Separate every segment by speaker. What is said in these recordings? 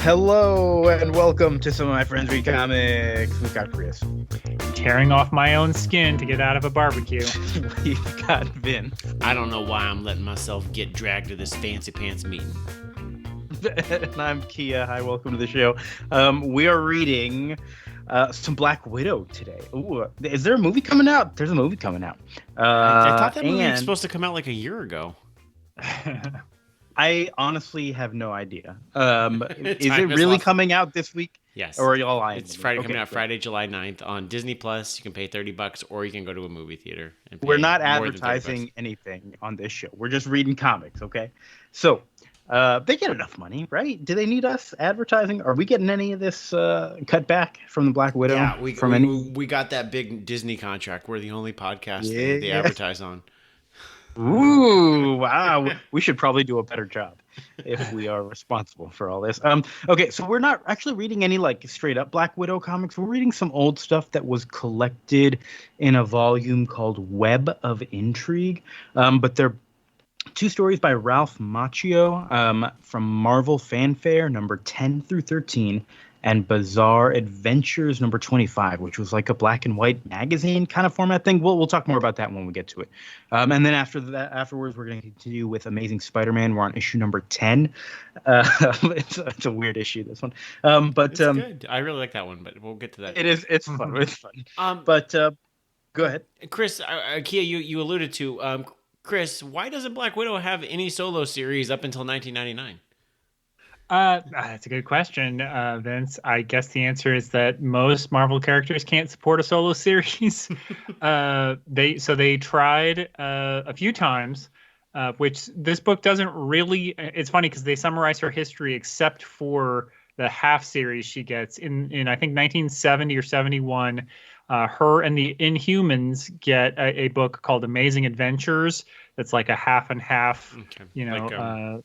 Speaker 1: Hello and welcome to Some of My Friends Read Comics. We've got Chris.
Speaker 2: Tearing off my own skin to get out of a barbecue.
Speaker 1: We've got Vin.
Speaker 3: I don't know why I'm letting myself get dragged to this fancy pants meeting.
Speaker 1: And I'm Kia. Hi, welcome to the show. We are reading some Black Widow today. Ooh, is there a movie coming out? There's a movie coming out.
Speaker 3: I thought that movie was supposed to come out like a year ago.
Speaker 1: I honestly have no idea. Is it really coming out this week?
Speaker 3: Yes.
Speaker 1: Or are y'all lying?
Speaker 3: It's coming out Friday, July 9th on Disney Plus. You can pay $30 or you can go to a movie theater. And pay
Speaker 1: We're not
Speaker 3: more than
Speaker 1: advertising anything on this show. We're just reading comics, okay? So, they get enough money, right? Do they need us advertising? Are we getting any of this cut back from the Black Widow?
Speaker 3: Yeah, we got that big Disney contract. We're the only podcast they advertise on.
Speaker 1: Ooh, wow. We should probably do a better job if we are responsible for all this. Okay, so we're not actually reading any like straight up Black Widow comics. We're reading some old stuff that was collected in a volume called Web of Intrigue. But they're two stories by Ralph Macchio from Marvel Fanfare number 10 through 13 and Bizarre Adventures number 25, which was like a black and white magazine kind of format thing. We'll talk more about that when we get to it. And then afterwards, we're going to continue with Amazing Spider-Man. We're on issue number 10. It's a weird issue, this one. But
Speaker 3: it's good. I really like that one, but we'll get to that.
Speaker 1: It is. It's fun. It's fun. But go ahead.
Speaker 3: Chris, Kia, you alluded to, Chris, why doesn't Black Widow have any solo series up until 1999?
Speaker 2: That's a good question, Vince. I guess the answer is that most Marvel characters can't support a solo series. They tried a few times, which this book doesn't really. It's funny because they summarize her history except for the half series she gets in I think 1970 or 71. Her and the Inhumans get a book called Amazing Adventures. That's like a half and half. Okay.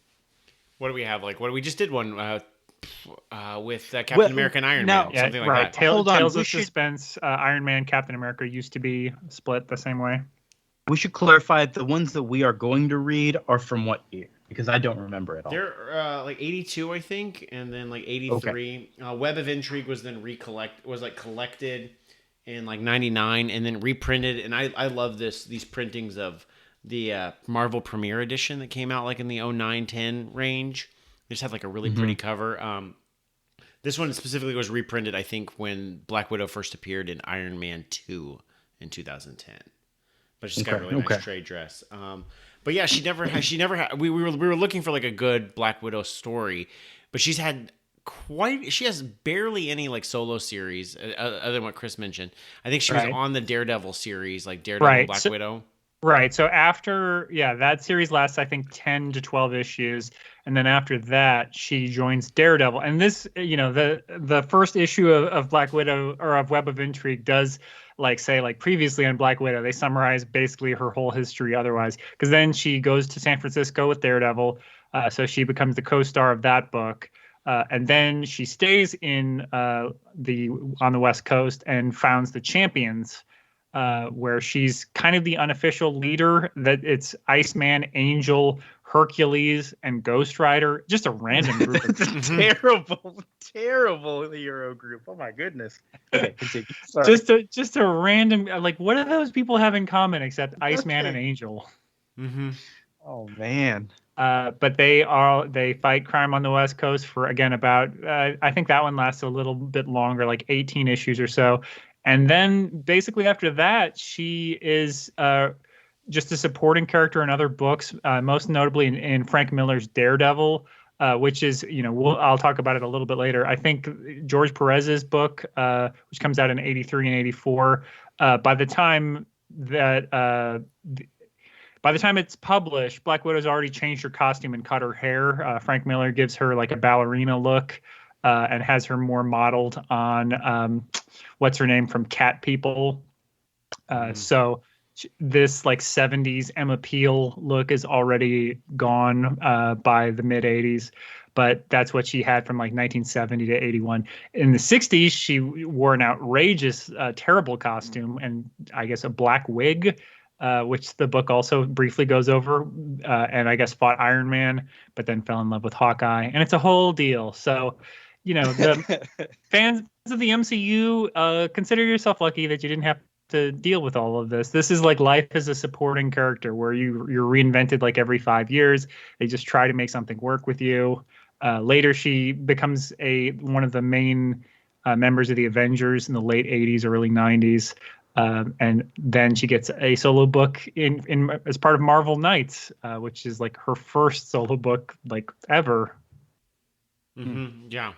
Speaker 3: What do we have? We just did one with Captain America and Iron Man, something like that.
Speaker 2: Tales of Suspense, Iron Man, Captain America used to be split the same way.
Speaker 1: We should clarify the ones that we are going to read are from what year, because I don't remember at all.
Speaker 3: They're 82, I think, and then 83. Okay. Web of Intrigue was then collected in 99 and then reprinted. And I love these printings of the Marvel Premiere Edition that came out in the 09-10 range. They just have a really pretty cover. This one specifically was reprinted, I think, when Black Widow first appeared in Iron Man 2 in 2010. But she's got a really nice trade dress. But yeah, she never had. We were looking for a good Black Widow story, but she has barely any solo series other than what Chris mentioned. I think she was on the Daredevil series, Daredevil, Black Widow.
Speaker 2: Right. So after, that series lasts, I think, 10 to 12 issues. And then after that, she joins Daredevil. And this, the first issue of Black Widow or of Web of Intrigue does say previously on Black Widow, they summarize basically her whole history otherwise. Because then she goes to San Francisco with Daredevil. So she becomes the co-star of that book. And then she stays on the West Coast and founds the Champions, where she's kind of the unofficial leader. That it's Iceman, Angel, Hercules, and Ghost Rider. Just a random group.
Speaker 1: terrible hero group. Oh my goodness. Okay, continue. Sorry.
Speaker 2: Just a random. What do those people have in common except Iceman and Angel?
Speaker 3: Mm-hmm.
Speaker 1: Oh man.
Speaker 2: But they fight crime on the West Coast for about I think that one lasts a little bit longer, 18 issues or so. And then basically after that, she is just a supporting character in other books, most notably in Frank Miller's Daredevil, which is, I'll talk about it a little bit later. I think George Perez's book, which comes out in 83 and 84, by the time it's published, Black Widow's already changed her costume and cut her hair. Frank Miller gives her a ballerina look. And has her more modeled on what's her name from Cat People. So this 70s Emma Peel look is already gone by the mid 80s, but that's what she had from 1970 to 81. In the 60s, she wore an outrageous, terrible costume and I guess a black wig. Which the book also briefly goes over, and I guess fought Iron Man, but then fell in love with Hawkeye, and it's a whole deal. So the fans of the MCU, consider yourself lucky that you didn't have to deal with all of this. This is like life as a supporting character where you're reinvented like every 5 years. They just try to make something work with you. Later, she becomes one of the main members of the Avengers in the late 80s, early 90s. And then she gets a solo book in as part of Marvel Knights, which is like her first solo book like ever.
Speaker 3: Mm-hmm. Yeah.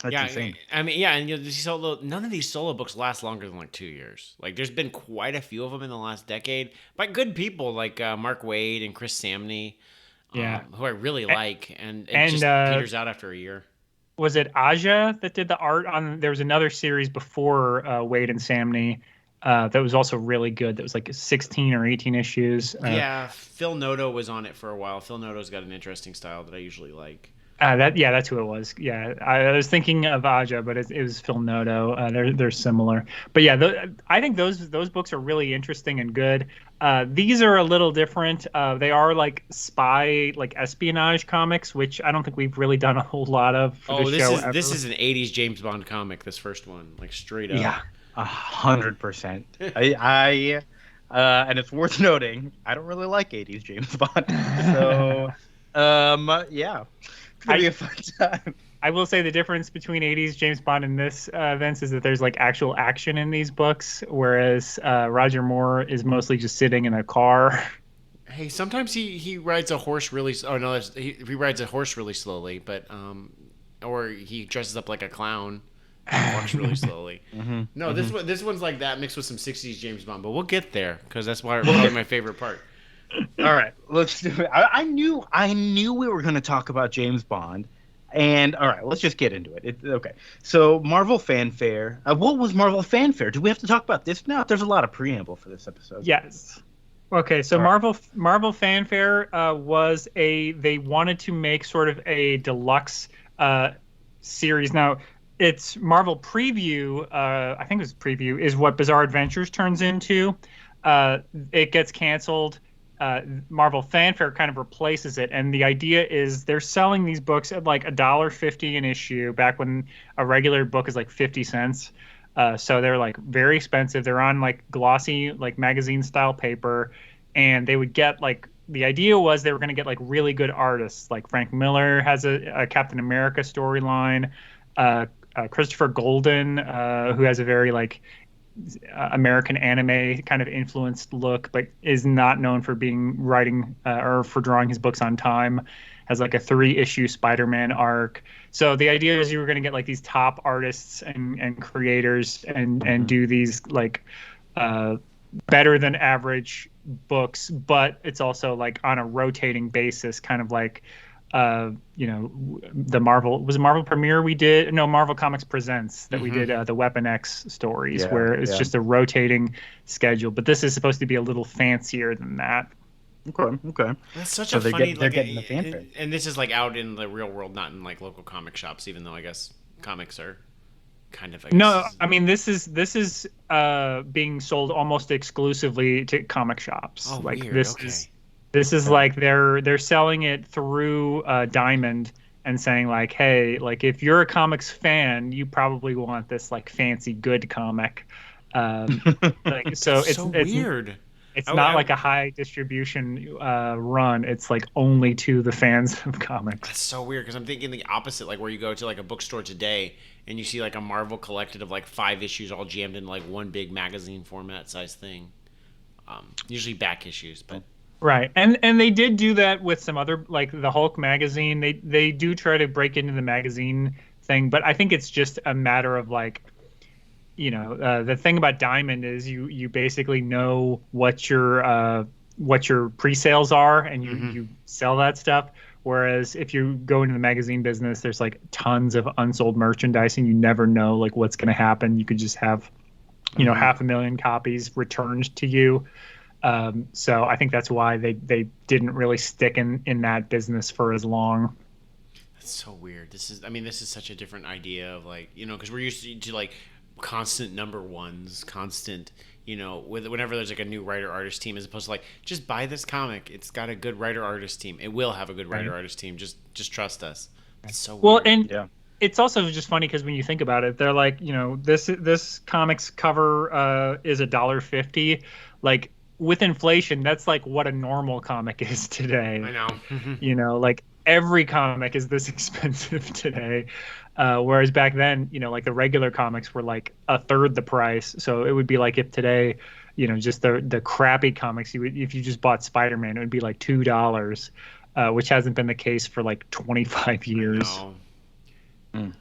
Speaker 1: That's insane.
Speaker 3: I mean, and none of these solo books last longer than like 2 years. Like, there's been quite a few of them in the last decade by good people like Mark Waid and Chris Samney, who I really like, and it just peters out after a year.
Speaker 2: Was it Aja that did the art on? There was another series before Waid and Samney that was also really good. That was like 16 or 18 issues.
Speaker 3: Phil Noto was on it for a while. Phil Noto's got an interesting style that I usually like.
Speaker 2: That's who it was. Yeah, I was thinking of Aja, but it was Phil Noto. They're similar, but yeah, I think those books are really interesting and good. These are a little different. They are like spy, like espionage comics, which I don't think we've really done a whole lot of.
Speaker 3: This is an '80s James Bond comic. This first one, like straight up.
Speaker 1: Yeah, 100%. I and it's worth noting, I don't really like '80s James Bond, so yeah. It's gonna be a fun time.
Speaker 2: I will say the difference between 80s James Bond and this, Vince, is that there's like actual action in these books, whereas Roger Moore is mostly just sitting in a car.
Speaker 3: Hey, sometimes he rides a horse really. Oh no, he rides a horse really slowly, but or he dresses up like a clown and walks really slowly. Mm-hmm. No, this one's like that mixed with some 60s James Bond, but we'll get there because that's probably my favorite part.
Speaker 1: All right, let's do it. I knew we were going to talk about James Bond, and all right, let's just get into it. Okay, so Marvel Fanfare. What was Marvel Fanfare? Do we have to talk about this now? There's a lot of preamble for this episode.
Speaker 2: Yes. Okay, so Marvel Fanfare was they wanted to make sort of a deluxe series. Now, it's Marvel Preview. I think it was Preview is what Bizarre Adventures turns into. It gets canceled. Marvel Fanfare kind of replaces it, and the idea is they're selling these books at like $1.50 an issue back when a regular book is like 50 cents. So they're like very expensive. They're on like glossy like magazine style paper, and they would get like the idea was they were going to get like really good artists. Like Frank Miller has a Captain America storyline. Christopher Golden, who has a very like American anime kind of influenced look, but is not known for writing or for drawing his books on time, has like a 3-issue SpiderMan arc. So the idea is you were going to get like these top artists and creators and do these like better than average books, but it's also like on a rotating basis, kind of like the Marvel premiere we did. No, Marvel Comics Presents that we did the Weapon X stories, where it's just a rotating schedule. But this is supposed to be a little fancier than that.
Speaker 1: Okay.
Speaker 3: That's such a funny.
Speaker 1: They're getting the fanfare,
Speaker 3: and this is like out in the real world, not in like local comic shops. Even though I guess comics are kind of.
Speaker 2: No, I mean this is being sold almost exclusively to comic shops.
Speaker 3: Oh,
Speaker 2: like
Speaker 3: weird.
Speaker 2: This is like they're selling it through Diamond and saying like, hey, like if you're a comics fan, you probably want this like fancy good comic. Like so it's
Speaker 3: weird.
Speaker 2: It's not like a high distribution run. It's like only to the fans of comics.
Speaker 3: That's so weird because I'm thinking the opposite, like where you go to like a bookstore today and you see like a Marvel collected of like 5 issues all jammed in like one big magazine format size thing. Usually back issues, but.
Speaker 2: Right, and they did do that with some other, like the Hulk magazine. They do try to break into the magazine thing, but I think it's just a matter of like, the thing about Diamond is you basically know what your pre-sales are, and you sell that stuff. Whereas if you go into the magazine business, there's like tons of unsold merchandise, and you never know like what's going to happen. You could just have, 500,000 copies returned to you. So I think that's why they didn't really stick in that business for as long.
Speaker 3: That's so weird. This is such a different idea of like, because we're used to like constant number ones, constant, whenever there's like a new writer artist team, as opposed to like, just buy this comic. It's got a good writer artist team. It will have a good writer artist team. Just trust us. It's so weird.
Speaker 2: Well, and it's also just funny because when you think about it, they're like, this comic's cover is $1.50. Like with inflation, that's like what a normal comic is today.
Speaker 3: I know.
Speaker 2: Like every comic is this expensive today. Whereas back then, like the regular comics were like a third the price. So it would be like if today, just the crappy comics, if you just bought SpiderMan, it would be like $2, which hasn't been the case for like 25 years.
Speaker 1: All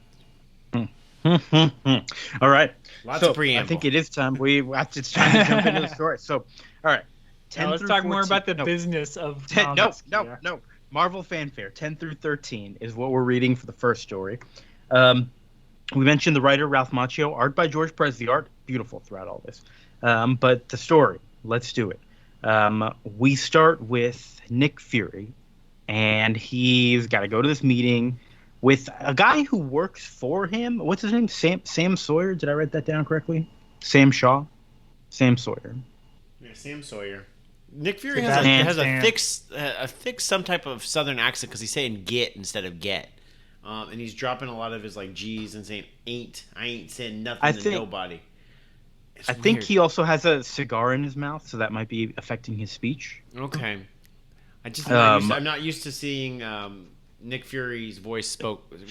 Speaker 1: right.
Speaker 3: Lots of preamble.
Speaker 1: I think it is time. It's time to jump into the story. So, all right.
Speaker 2: Now let's talk more about the business of comics.
Speaker 1: No. Marvel Fanfare 10 through 13 is what we're reading for the first story. We mentioned the writer Ralph Macchio, art by George Perez. The art beautiful throughout all this. But the story, let's do it. We start with Nick Fury, and he's got to go to this meeting with a guy who works for him. What's his name? Sam Sawyer? Did I write that down correctly? Sam Shaw? Sam Sawyer.
Speaker 3: Yeah, Sam Sawyer. Nick Fury has a thick some type of southern accent because he's saying get instead of get. And he's dropping a lot of his like G's and saying I ain't saying nothing to nobody.
Speaker 1: I think he also has a cigar in his mouth, so that might be affecting his speech.
Speaker 3: Okay. I'm not used to seeing Nick Fury's voice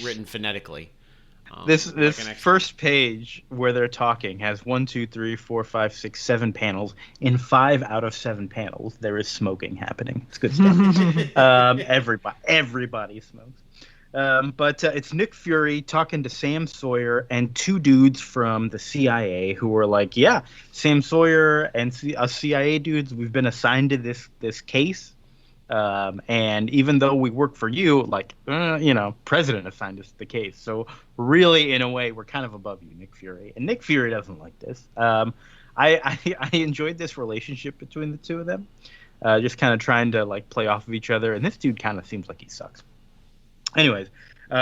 Speaker 3: written phonetically.
Speaker 1: This first page where they're talking has 1, 2, 3, 4, 5, 6, 7 panels. In 5 out of 7 panels, there is smoking happening. It's good stuff. Everybody smokes. But it's Nick Fury talking to Sam Sawyer and 2 dudes from the CIA who were like, yeah, Sam Sawyer and us CIA dudes, we've been assigned to this case. And even though we work for you, president assigned us the case. So really, in a way, we're kind of above you, Nick Fury. And Nick Fury doesn't like this. I enjoyed this relationship between the two of them, just kind of trying to like play off of each other. And this dude kind of seems like he sucks. Anyways,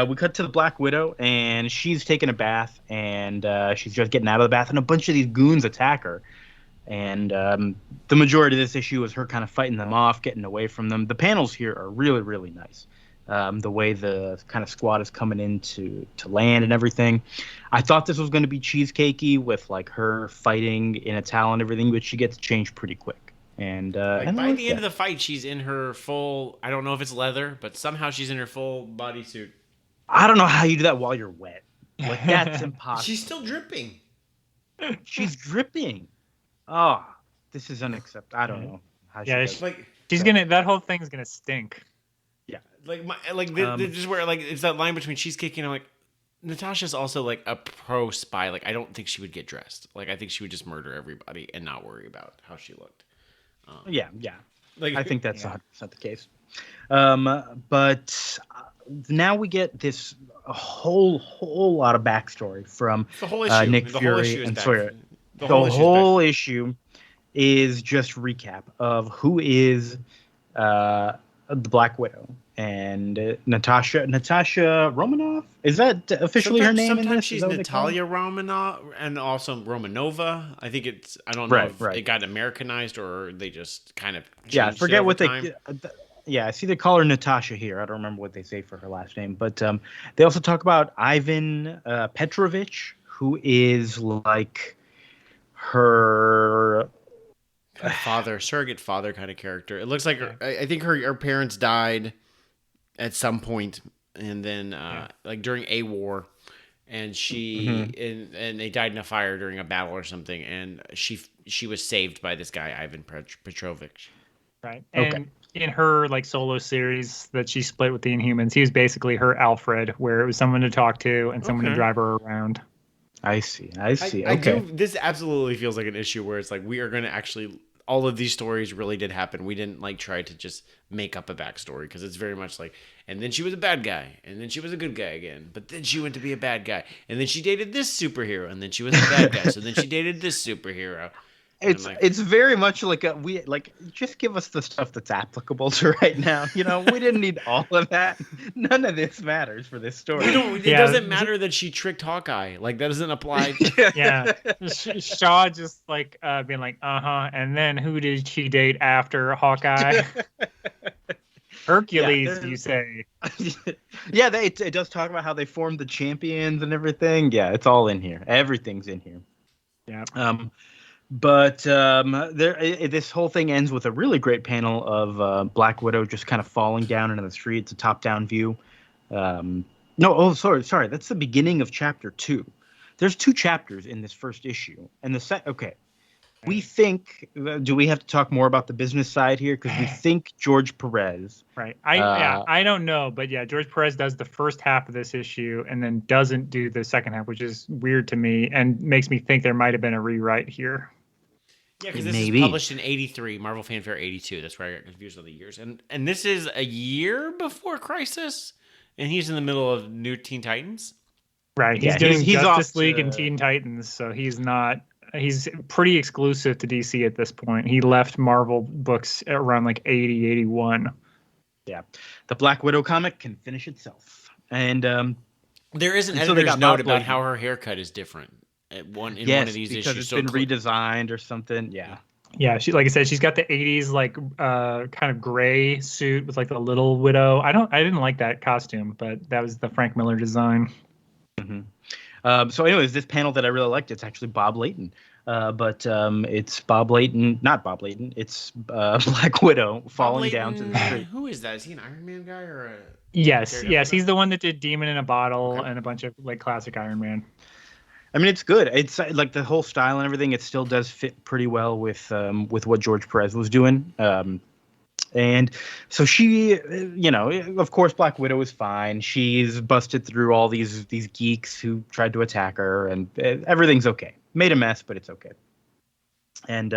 Speaker 1: we cut to the Black Widow, and she's taking a bath, and she's just getting out of the bath, and a bunch of these goons attack her. And the majority of this issue is her kind of fighting them off, getting away from them. The panels here are really, really nice. The way the kind of squad is coming in to land and everything. I thought this was going to be cheesecakey with like her fighting in a towel and everything, but she gets changed pretty quick. And
Speaker 3: by the end of the fight, she's in her full, I don't know if it's leather, but somehow she's in her full bodysuit.
Speaker 1: I don't know how you do that while you're wet. Like, that's impossible.
Speaker 3: She's still dripping.
Speaker 1: She's dripping. Oh, this is unacceptable. I don't know how she does.
Speaker 2: She's gonna. That whole thing's gonna stink.
Speaker 3: Yeah, this is where like it's that line between cheesecake and I'm like, Natasha's also like a pro spy. Like I don't think she would get dressed. Like I think she would just murder everybody and not worry about how she looked.
Speaker 1: Yeah. Like I think that's 100% the case. But now we get this a whole lot of backstory from Nick Fury and Sawyer. The whole issue is just recap of who is the Black Widow and Natasha Romanoff. Is that officially her name?
Speaker 3: Sometimes she's Natalia Romanoff and also Romanova. I think it's. I don't know if it got Americanized or they just kind of.
Speaker 1: Yeah, I forget what they. I see they call her Natasha here. I don't remember what they say for her last name, but they also talk about Ivan Petrovich, who is like her
Speaker 3: surrogate father kind of character. It looks like I think her parents died at some point, and then like during a war, and she and they died in a fire during a battle or something, and she was saved by this guy Ivan Petrovich.
Speaker 2: Right. And in her like solo series that she split with the Inhumans, he was basically her Alfred, where it was someone to talk to and someone to drive her around.
Speaker 1: I see. Okay.
Speaker 3: I do. This absolutely feels like an issue where it's like we are going to actually. All of these stories really did happen. We didn't like try to just make up a backstory because it's very much like, and then she was a bad guy, and then she was a good guy again, but then she went to be a bad guy, and then she dated this superhero, and then she was a bad guy, so then she dated this superhero.
Speaker 1: It's very much like just give us the stuff that's applicable to right now. We didn't need all of that. None of this matters for this story.
Speaker 3: It doesn't matter that she tricked Hawkeye. Like that doesn't apply.
Speaker 2: Yeah, Shaw just like being like, and then who did she date after Hawkeye? Hercules, you say?
Speaker 1: Yeah, it does talk about how they formed the champions and everything. Yeah, it's all in here. Everything's in here.
Speaker 2: Yeah.
Speaker 1: This whole thing ends with a really great panel of Black Widow just kind of falling down into the street. It's a top-down view. Sorry. That's the beginning of chapter 2. There's 2 chapters in this first issue, and we think. Do we have to talk more about the business side here? Because we think George Perez.
Speaker 2: Right. I don't know, but yeah, George Perez does the first half of this issue and then doesn't do the second half, which is weird to me and makes me think there might have been a rewrite here.
Speaker 3: Yeah, because this is published in 83, Marvel Fanfare 82. That's where I got confused on the years. And this is a year before Crisis, and he's in the middle of New Teen Titans.
Speaker 2: Right. He's doing Justice League and Teen Titans, so he's pretty exclusive to DC at this point. He left Marvel books around like 80, 81.
Speaker 1: Yeah. The Black Widow comic can finish itself. And
Speaker 3: there is an editor's note about how her haircut is different. One of these issues,
Speaker 1: it's been redesigned or something.
Speaker 2: Yeah. She, like I said, she's got the 80s like kind of gray suit with like the little widow. I didn't like that costume, but that was the Frank Miller design.
Speaker 1: Mm-hmm. So anyways, this panel that I really liked, it's actually Bob Layton. It's Bob Layton, not Bob Layton. It's Black Widow falling down to the street.
Speaker 3: Who is that? Is he an Iron Man guy or a?
Speaker 2: Yes. He's the one that did Demon in a Bottle and a bunch of like classic Iron Man.
Speaker 1: I mean, it's good. It's like the whole style and everything. It still does fit pretty well with what George Perez was doing. And so she, of course, Black Widow is fine. She's busted through all these geeks who tried to attack her, and everything's okay. Made a mess, but it's okay. And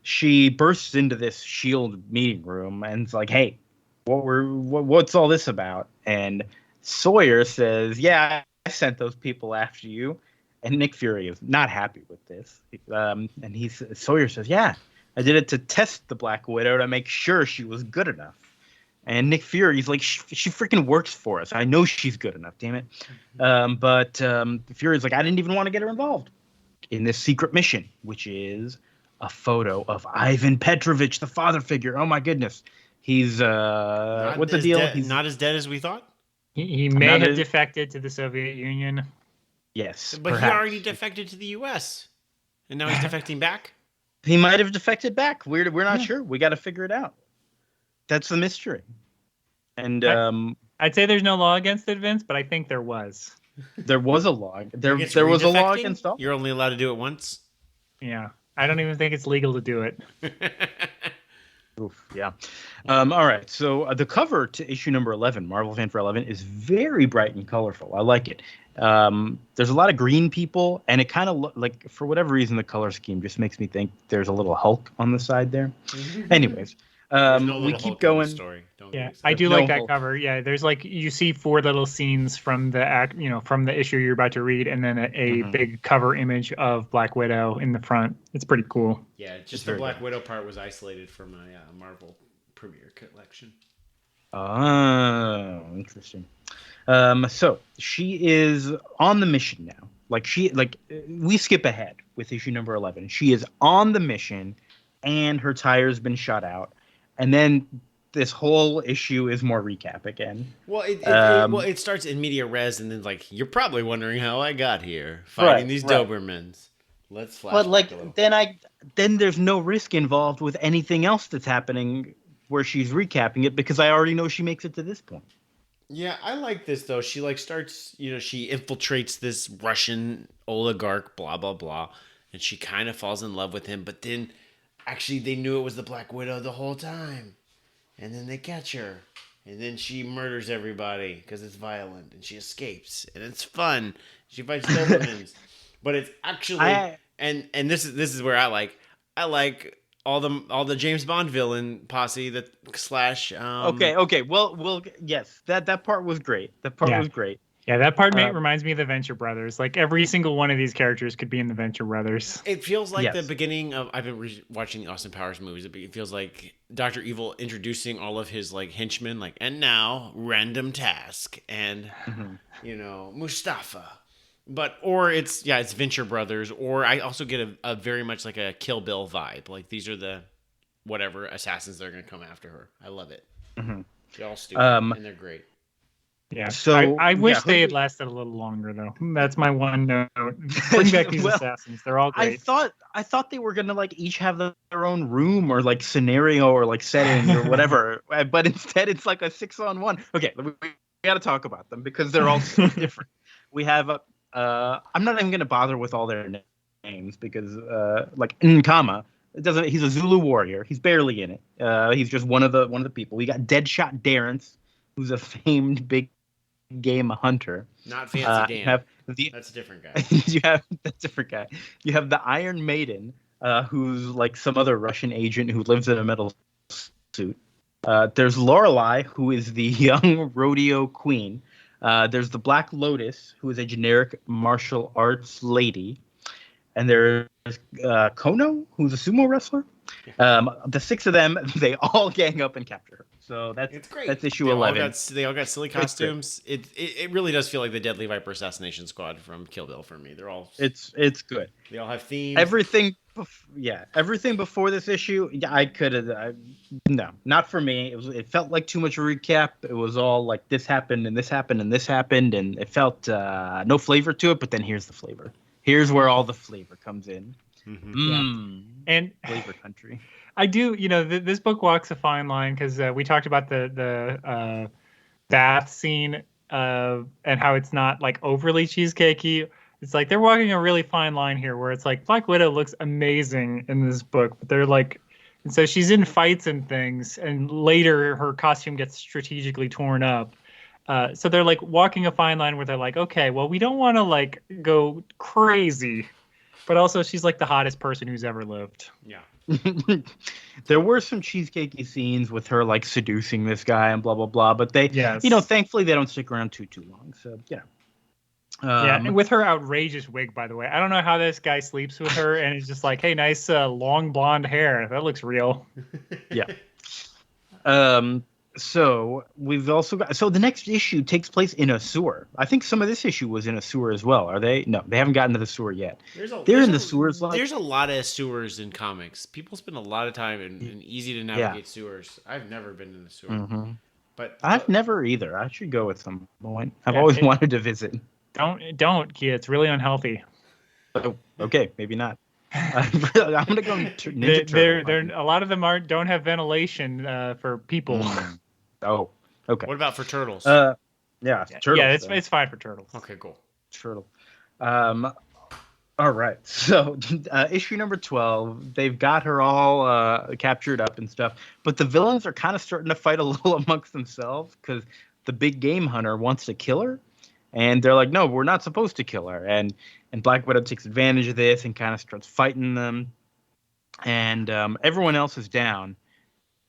Speaker 1: she bursts into this S.H.I.E.L.D. meeting room and it's like, "Hey, what's all this about?" And Sawyer says, "Yeah, I sent those people after you." And Nick Fury is not happy with this. Sawyer says, "Yeah, I did it to test the Black Widow to make sure she was good enough." And Nick Fury's like, she freaking works for us. I know she's good enough, damn it. But Fury's like, I didn't even want to get her involved in this secret mission, which is a photo of Ivan Petrovich, the father figure. Oh my goodness. He's what's the deal?
Speaker 3: He's not as dead as we thought.
Speaker 2: He may have defected to the Soviet Union.
Speaker 1: Yes,
Speaker 3: but perhaps. He already defected to the U.S. and now he's defecting back.
Speaker 1: He might have defected back. We're not sure. We got to figure it out. That's the mystery. And
Speaker 2: I'd say there's no law against it, Vince, but I think there was.
Speaker 1: There was a law. There was a law against all.
Speaker 3: You're only allowed to do it once.
Speaker 2: Yeah, I don't even think it's legal to do it.
Speaker 1: Oof, yeah. All right. So the cover to issue number 11, Marvel Fanfare 11, is very bright and colorful. I like it. There's a lot of green people, and it kind of like, for whatever reason, the color scheme just makes me think there's a little Hulk on the side there. Anyways, we keep going.
Speaker 2: I do like that cover. Yeah, there's like, you see 4 little scenes from the issue you're about to read, and then a big cover image of Black Widow in the front. It's pretty cool.
Speaker 3: Yeah, just the Black Widow part was isolated from my Marvel Premiere collection.
Speaker 1: Oh, interesting. So she is on the mission now. We skip ahead with issue number 11. She is on the mission, and her tire's been shot out, and then this whole issue is more recap again.
Speaker 3: Well, it starts in media res, and then like, you're probably wondering how I got here fighting these Dobermans. Let's flash.
Speaker 1: But like, then there's no risk involved with anything else that's happening where she's recapping it, because I already know she makes it to this point.
Speaker 3: Yeah, I like this though. She like starts, she infiltrates this Russian oligarch, blah blah blah, and she kind of falls in love with him. But then, actually, they knew it was the Black Widow the whole time, and then they catch her, and then she murders everybody because it's violent, and she escapes, and it's fun. She fights Dobermans, but it's actually and this is where I like all the James Bond villain posse that /
Speaker 1: Okay. Well, yes, that part was great. That part was great.
Speaker 2: Yeah, that part reminds me of the Venture Brothers. Like, every single one of these characters could be in the Venture Brothers.
Speaker 3: It feels like the beginning of, I've been watching Austin Powers movies. It feels like Dr. Evil introducing all of his like henchmen, like, and now random task, and Mustafa. Or it's Venture Brothers, or I also get a very much like a Kill Bill vibe. Like, these are the whatever assassins that are going to come after her. I love it.
Speaker 1: Mm-hmm.
Speaker 3: They're all stupid, and they're great.
Speaker 2: Yeah.
Speaker 1: So
Speaker 2: I wish they had lasted a little longer, though. That's my one note. Bring back these assassins. They're all great.
Speaker 1: I thought they were gonna like each have their own room or like scenario or like setting or whatever, but instead it's like a 6-on-1. Okay, we got to talk about them because they're all so different. We have I'm not even gonna bother with all their names because like Nkama, it doesn't. He's a Zulu warrior. He's barely in it. He's just one of the people. We got Deadshot Darrence, who's a famed big game hunter.
Speaker 3: Not Fancy Dan. That's a different guy.
Speaker 1: That's a different guy. You have the Iron Maiden, who's like some other Russian agent who lives in a metal suit. There's Lorelei, who is the young rodeo queen. There's the Black Lotus, who is a generic martial arts lady. And there's Kono, who's a sumo wrestler. The 6 of them, they all gang up and capture her. So it's great. That's issue 11.
Speaker 3: They all got silly costumes. It really does feel like the Deadly Viper Assassination Squad from Kill Bill for me. They're all it's good. They all have themes.
Speaker 1: Everything before this issue, I could have. No, not for me. It felt like too much recap. It was all like this happened and this happened and this happened, and it felt no flavor to it. But then here's the flavor. Here's where all the flavor comes in.
Speaker 2: And
Speaker 1: flavor country.
Speaker 2: I do, this book walks a fine line because we talked about the bath scene and how it's not like overly cheesecakey. It's like they're walking a really fine line here where it's like Black Widow looks amazing in this book, but they're like, and so she's in fights and things, and later her costume gets strategically torn up. So they're like walking a fine line where they're like, okay, well, we don't want to like go crazy, but also she's like the hottest person who's ever lived.
Speaker 3: Yeah.
Speaker 1: There were some cheesecakey scenes with her like seducing this guy and blah blah blah, but they, thankfully they don't stick around too long. So
Speaker 2: and with her outrageous wig, by the way, I don't know how this guy sleeps with her, and it's just like, hey, nice long blonde hair. That looks real.
Speaker 1: Yeah. So we've also got. So the next issue takes place in a sewer. I think some of this issue was in a sewer as well. Are they? No, they haven't gotten to the sewer yet. They're in the sewers.
Speaker 3: There's a lot of sewers in comics. People spend a lot of time in easy to navigate sewers. I've never been in a sewer, but
Speaker 1: I've never either. I should go at some point. I've always wanted to visit.
Speaker 2: Don't, kid. It's really unhealthy.
Speaker 1: Oh, okay, maybe not. I'm gonna go Ninja Turtle.
Speaker 2: A lot of them don't have ventilation for people.
Speaker 1: Oh, okay.
Speaker 3: What about for turtles?
Speaker 1: Turtles.
Speaker 2: Yeah, it's fine for turtles.
Speaker 3: Okay, cool.
Speaker 1: Turtle. All right. So issue number 12, they've got her all captured up and stuff, but the villains are kind of starting to fight a little amongst themselves because the big game hunter wants to kill her, and they're like, no, we're not supposed to kill her, and Black Widow takes advantage of this and kind of starts fighting them, and everyone else is down,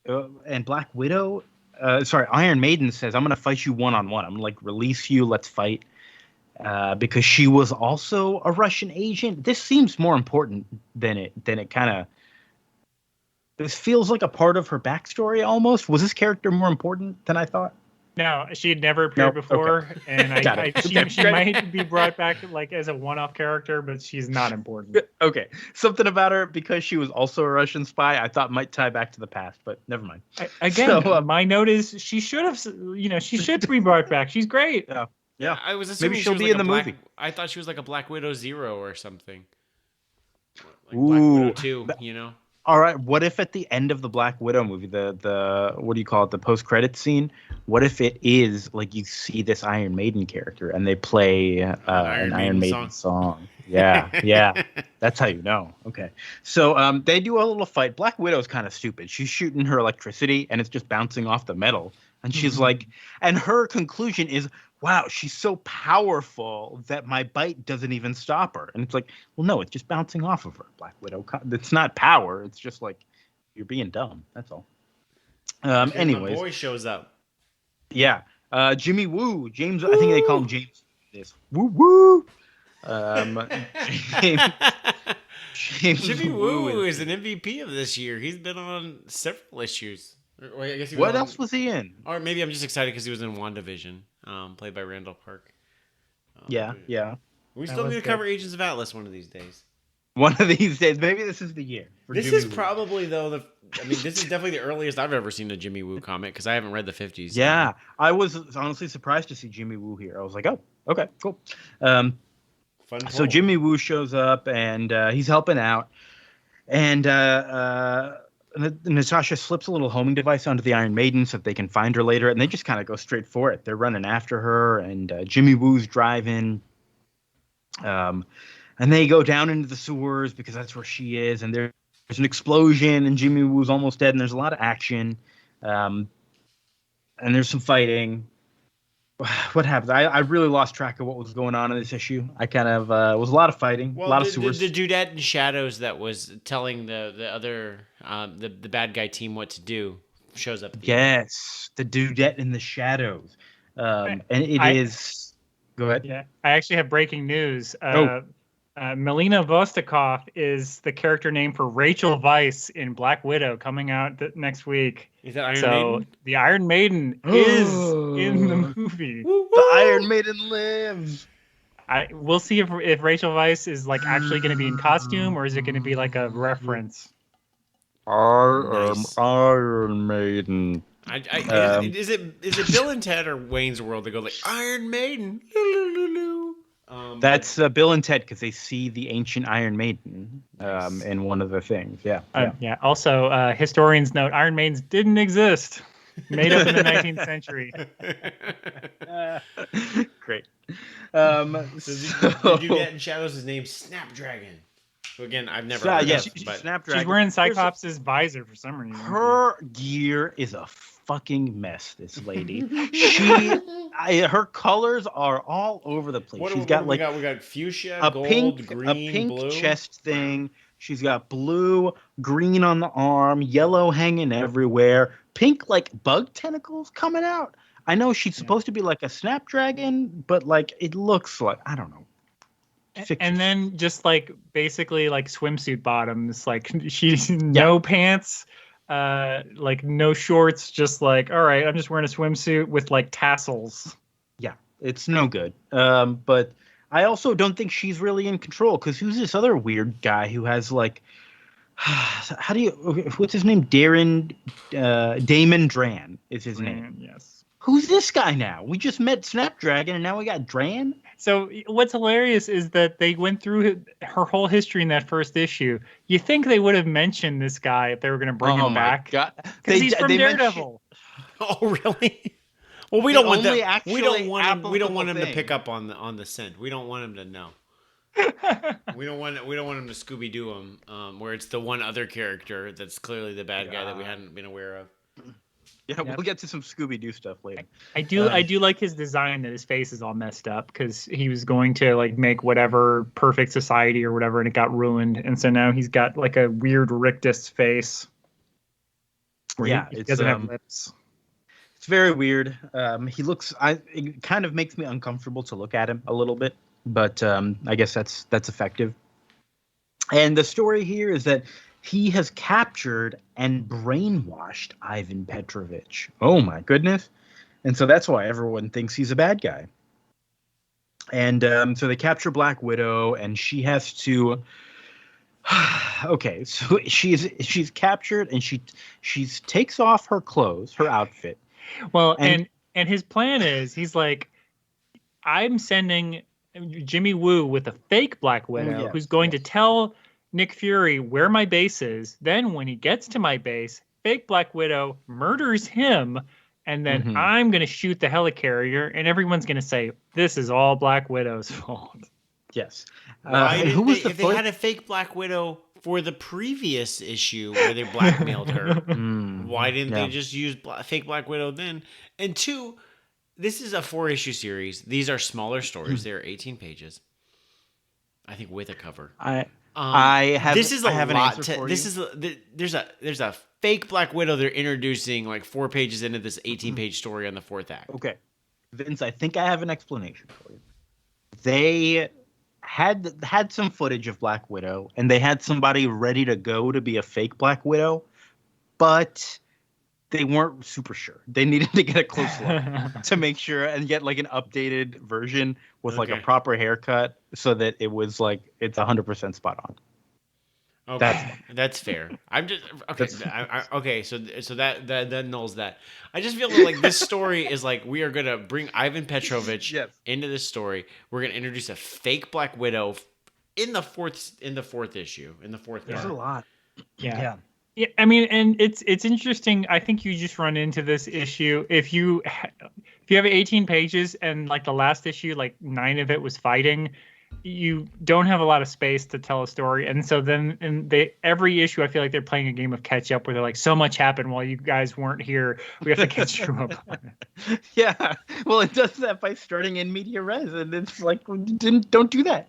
Speaker 1: and Black Widow, Iron Maiden says, I'm going to fight you one-on-one. I'm going to like release you. Let's fight. Because she was also a Russian agent. This seems more important than it kind of. This feels like a part of her backstory almost. Was this character more important than I thought?
Speaker 2: No, she had never appeared before, and she might be brought back like as a one-off character, but she's not important.
Speaker 1: Okay, something about her because she was also a Russian spy. I thought might tie back to the past, but never mind.
Speaker 2: My note is she should have, she should be brought back. She's great.
Speaker 1: Yeah,
Speaker 3: I was assuming
Speaker 1: maybe she'll be in the movie.
Speaker 3: I thought she was like a Black Widow 0 or something. Like
Speaker 1: Ooh,
Speaker 3: Black Widow 2,
Speaker 1: All right, what if at the end of the Black Widow movie, the what do you call it, the post-credits scene, what if it is like you see this Iron Maiden character and they play an Iron Maiden song? Yeah, that's how you know. Okay, so they do a little fight. Black Widow's kind of stupid. She's shooting her electricity and it's just bouncing off the metal. And she's like, and her conclusion is, wow, she's so powerful that my bite doesn't even stop her. And it's like, well, no, it's just bouncing off of her, Black Widow. It's not power. It's just like you're being dumb. That's all. Anyways,
Speaker 3: my boy shows up.
Speaker 1: Yeah, Jimmy Woo, James. Woo! I think they call him James. This Woo Woo.
Speaker 3: Jimmy Woo is an MVP of this year. He's been on several issues. Wait, I guess
Speaker 1: what else was he in?
Speaker 3: Or maybe I'm just excited because he was in WandaVision, played by Randall Park.
Speaker 1: Yeah.
Speaker 3: We still need to cover Agents of Atlas one of these days.
Speaker 1: One of these days, maybe this is the year.
Speaker 3: This
Speaker 1: Jimmy
Speaker 3: is
Speaker 1: Woo.
Speaker 3: probably though this is definitely the earliest I've ever seen a Jimmy Woo comic because I haven't read the 50s.
Speaker 1: Yeah, I was honestly surprised to see Jimmy Woo here. I was like, oh, okay, cool. So
Speaker 3: Fun.
Speaker 1: Jimmy Woo shows up and he's helping out, and Natasha slips a little homing device onto the Iron Maiden so that they can find her later, and they just kind of go straight for it. They're running after her, and Jimmy Woo's driving. And they go down into the sewers because that's where she is, and there's an explosion, and Jimmy Woo's almost dead, and there's a lot of action, and there's some fighting. What happens? I really lost track of what was going on in this issue. I kind of it was a lot of fighting, a lot of sewers.
Speaker 3: The dudette in shadows that was telling the other the bad guy team what to do shows up.
Speaker 1: Yes, the dudette in the shadows, and it is. Go ahead.
Speaker 2: Yeah, I actually have breaking news. Melina Vostokov is the character name for Rachel Weisz in Black Widow, coming out next week.
Speaker 3: Is that Iron Maiden?
Speaker 2: The Iron Maiden is in the movie.
Speaker 1: The Iron Maiden lives.
Speaker 2: We'll see if Rachel Weisz is like actually going to be in costume, or is it going to be like a reference?
Speaker 1: I am Iron Maiden.
Speaker 3: Is it Bill and Ted or Wayne's World that go like Iron Maiden?
Speaker 1: That's Bill and Ted because they see the ancient Iron Maiden in one of the things. Yeah.
Speaker 2: Yeah. Also, historians note Iron Maidens didn't exist. Made up in the 19th century.
Speaker 1: Great.
Speaker 3: Did you get in Shadows' name Snapdragon? So again, I've never heard of, but
Speaker 1: Snapdragon.
Speaker 2: She's wearing Cyclops' visor for some reason.
Speaker 1: Her gear is a fucking mess, this lady. Her colors are all over the place. She's got we
Speaker 3: got fuchsia, gold, green,
Speaker 1: a pink
Speaker 3: blue
Speaker 1: chest thing. She's got blue, green on the arm, yellow hanging everywhere, pink like bug tentacles coming out. I know she's supposed to be like a Snapdragon, but like it looks like I don't know.
Speaker 2: And then just like basically like swimsuit bottoms, like she's no pants, like no shorts, just like, all right, I'm just wearing a swimsuit with like tassels.
Speaker 1: Yeah, it's no good. But I also don't think she's really in control because who's this other weird guy who has like, what's his name? Damon Dran is his name.
Speaker 2: Yes.
Speaker 1: Who's this guy now? We just met Snapdragon and now we got Dran?
Speaker 2: So what's hilarious is that they went through her whole history in that first issue. You think they would have mentioned this guy if they were going to bring him back? Because he's from Daredevil.
Speaker 3: Oh, really? Well, we don't want that. We don't want him to pick up on the scent. We don't want him to know. we don't want him to Scooby Doo him, where it's the one other character that's clearly the bad guy that we hadn't been aware of.
Speaker 1: Yeah, we'll get to some Scooby-Doo stuff later.
Speaker 2: I do like his design that his face is all messed up because he was going to like make whatever perfect society or whatever and it got ruined. And so now he's got like a weird rictus face. He doesn't have lips.
Speaker 1: It's very weird. It kind of makes me uncomfortable to look at him a little bit, but I guess that's effective. And the story here is that he has captured and brainwashed Ivan Petrovich. Oh my goodness. And so that's why everyone thinks he's a bad guy. And so they capture Black Widow and she has to okay, so she's captured and she takes off her clothes, her outfit.
Speaker 2: Well, and his plan is he's like, I'm sending Jimmy Woo with a fake Black Widow who's going to tell Nick Fury where my base is. Then when he gets to my base, fake Black Widow murders him, and then I'm going to shoot the helicarrier, and everyone's going to say, this is all Black Widow's fault.
Speaker 1: Yes.
Speaker 3: If they had a fake Black Widow for the previous issue where they blackmailed her, why didn't they just use fake Black Widow then? And two, this is a 4-issue series. These are smaller stories. They're 18 pages. I think with a cover.
Speaker 1: I have
Speaker 3: an
Speaker 1: lot
Speaker 3: for you. There's a fake Black Widow they're introducing like 4 pages into this 18-page story on the 4th act.
Speaker 1: Okay, Vince, I think I have an explanation for you. They had some footage of Black Widow, and they had somebody ready to go to be a fake Black Widow, but they weren't super sure. They needed to get a close look to make sure and get like an updated version with like a proper haircut so that it was like it's 100% spot on.
Speaker 3: Okay, that's fair. I'm just okay.
Speaker 1: That's-
Speaker 3: Okay, so that nulls that. I just feel that, like, this story is like, we are gonna bring Ivan Petrovich
Speaker 1: Yes.
Speaker 3: into this story. We're gonna introduce a fake Black Widow in the fourth issue, in the fourth
Speaker 1: There's a
Speaker 3: part.
Speaker 1: lot.
Speaker 2: Yeah. Yeah, I mean, and it's interesting. I think you just run into this issue if you have 18 pages and like the last issue, like 9 of it was fighting. You don't have a lot of space to tell a story, and so then every issue, I feel like they're playing a game of catch up where they're like, so much happened while you guys weren't here. We have to catch you up on it.
Speaker 1: Yeah. Well, it does that by starting in media res, and it's like, don't do that.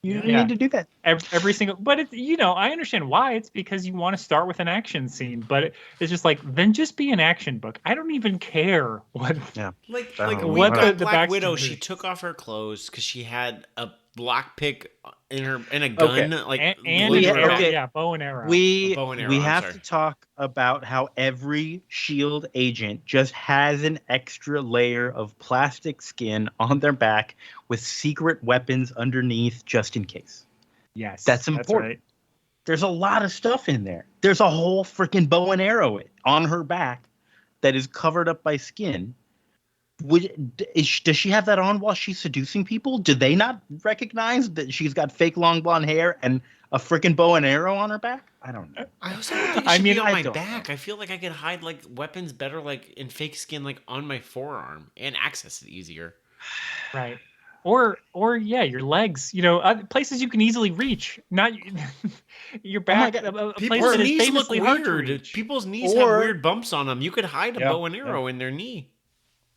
Speaker 1: You didn't
Speaker 2: Yeah.
Speaker 1: need to do that.
Speaker 2: Every single, but it's, I understand why. It's because you want to start with an action scene, but it's just like, then just be an action book. I don't even care what.
Speaker 1: Yeah.
Speaker 3: Like
Speaker 1: What
Speaker 3: we got
Speaker 2: the
Speaker 3: Black
Speaker 2: backstory
Speaker 3: Widow.
Speaker 2: is.
Speaker 3: She took off her clothes because she had a lockpick in a gun, like,
Speaker 2: and
Speaker 3: glued
Speaker 1: Yeah,
Speaker 3: to her
Speaker 2: arrow,
Speaker 3: back.
Speaker 1: okay.
Speaker 2: yeah, bow and arrow.
Speaker 1: We
Speaker 3: bow and arrow,
Speaker 1: we
Speaker 3: I'm
Speaker 1: have
Speaker 3: sorry.
Speaker 1: to talk about how every Shield agent just has an extra layer of plastic skin on their back with secret weapons underneath, just in case.
Speaker 2: Yes,
Speaker 1: That's important.
Speaker 2: right.
Speaker 1: There's a lot of stuff in there. There's a whole freaking bow and arrow on her back that is covered up by skin. Does she have that on while she's seducing people? Do they not recognize that she's got fake long blonde hair and a freaking bow and arrow on her back? I don't know.
Speaker 3: I also don't think it
Speaker 2: I
Speaker 3: should
Speaker 2: mean,
Speaker 3: be on
Speaker 1: I
Speaker 3: my
Speaker 1: don't
Speaker 3: back. I feel like I could hide, like, weapons better, like, in fake skin, like, on my forearm, and access it easier.
Speaker 2: Right. Or yeah, your legs. Places you can easily reach. Not your back.
Speaker 1: God.
Speaker 2: A place
Speaker 3: People's
Speaker 2: that is
Speaker 3: knees look
Speaker 2: famously hard to
Speaker 3: weird.
Speaker 2: reach.
Speaker 3: People's knees
Speaker 1: Or-
Speaker 3: have weird bumps on them. You could hide a
Speaker 1: Yeah,
Speaker 3: bow and arrow in their knee.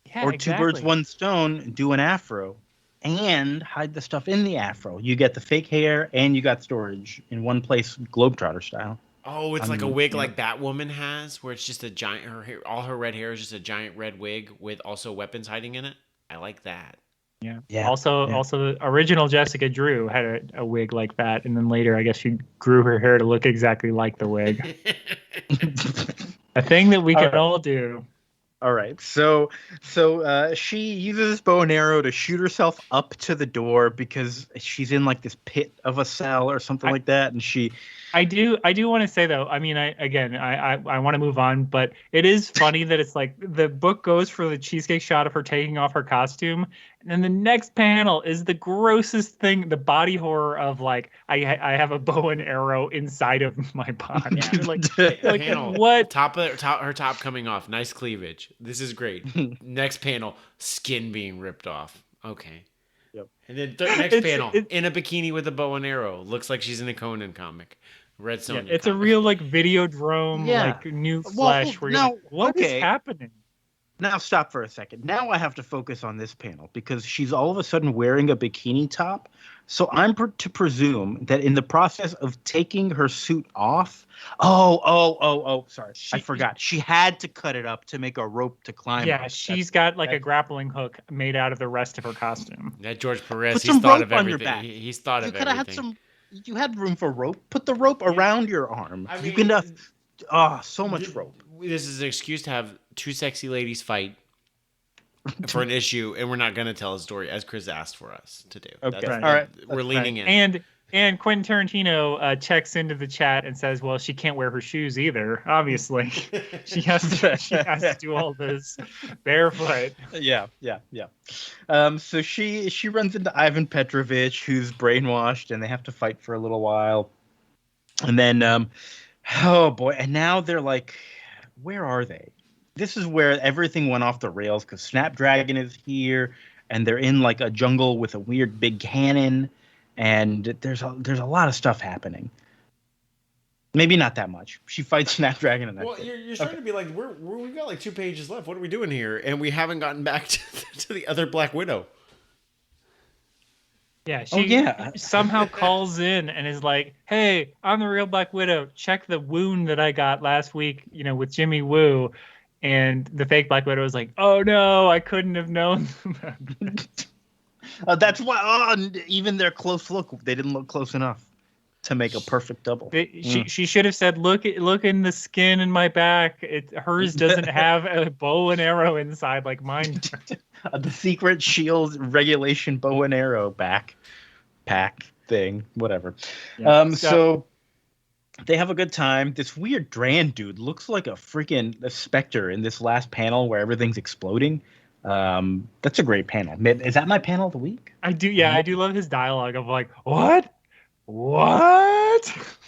Speaker 2: Yeah,
Speaker 1: Or two birds,
Speaker 2: exactly.
Speaker 1: one stone, do an afro and hide the stuff in the afro. You get the fake hair and you got storage in one place, Globetrotter style.
Speaker 3: Oh, it's
Speaker 1: I
Speaker 3: like a
Speaker 1: mean,
Speaker 3: wig
Speaker 1: yeah.
Speaker 3: like Batwoman has, where it's just a giant. All her red hair is just a giant red wig with also weapons hiding in it. I like that.
Speaker 1: Yeah.
Speaker 2: Also, the original Jessica Drew had a wig like that, and then later, I guess she grew her hair to look exactly like the wig. A thing that we can all do.
Speaker 1: All right. So she uses this bow and arrow to shoot herself up to the door because she's in like this pit of a cell or something like that, and she.
Speaker 2: I do want to say though. I mean, I want to move on, but it is funny that it's like the book goes for the cheesecake shot of her taking off her costume, and then the next panel is the grossest thing, the body horror of like I have a bow and arrow inside of my body. like
Speaker 3: Panel,
Speaker 2: what?
Speaker 3: her top coming off, nice cleavage. This is great. Next panel, skin being ripped off. Okay.
Speaker 1: Yep.
Speaker 3: And then next panel, in a bikini with a bow and arrow, looks like she's in a Conan comic. Red Sonja.
Speaker 2: It's a real like Videodrome, like new flesh. Where you're like, what is happening?
Speaker 1: Now stop for a second. Now I have to focus on this panel because she's all of a sudden wearing a bikini top. So I'm to presume that in the process of taking her suit off, sorry, I forgot. She had to cut it up to make a rope to climb.
Speaker 2: Yeah, she's got like a grappling hook made out of the rest of her costume.
Speaker 3: That George Perez,
Speaker 1: Put
Speaker 3: he's
Speaker 1: some
Speaker 3: thought
Speaker 1: rope
Speaker 3: of
Speaker 1: on your
Speaker 3: everything.
Speaker 1: back.
Speaker 3: He's thought of
Speaker 1: You could have
Speaker 3: everything.
Speaker 1: had some. You had room for rope. Put the rope around your arm.
Speaker 3: I
Speaker 1: You
Speaker 3: mean,
Speaker 1: can have so much rope.
Speaker 3: This is an excuse to have two sexy ladies fight for an issue, and we're not going to tell a story as Chris asked for us to do.
Speaker 1: Okay,
Speaker 2: right.
Speaker 1: all right.
Speaker 3: We're leaning in.
Speaker 2: And Quentin Tarantino checks into the chat and says, "Well, she can't wear her shoes either. Obviously, she has to do all this barefoot."
Speaker 1: Yeah. So she runs into Ivan Petrovich, who's brainwashed, and they have to fight for a little while. And then, oh boy, and now they're like, where are they? This is where everything went off the rails because Snapdragon is here, and they're in like a jungle with a weird big cannon. And there's a lot of stuff happening. Maybe not that much. She fights Snapdragon and that's
Speaker 3: Well,
Speaker 1: it.
Speaker 3: you're starting to be like, we've got like 2 pages left. What are we doing here? And we haven't gotten back to the other Black Widow.
Speaker 2: Yeah, she somehow calls in and is like, "Hey, I'm the real Black Widow. Check the wound that I got last week, with Jimmy Woo." And the fake Black Widow is like, "Oh no, I couldn't have known."
Speaker 1: That's why even their close look, they didn't look close enough to make a perfect double.
Speaker 2: She should have said, look in the skin in my back. Hers doesn't have a bow and arrow inside like mine.
Speaker 1: The secret shield regulation bow and arrow pack thing, whatever.
Speaker 2: Yeah.
Speaker 1: They have a good time. This weird Dran dude looks like a freaking specter in this last panel where everything's exploding. That's a great panel. Is that my panel of the week?
Speaker 2: I do. Yeah, I do love his dialogue of like, what?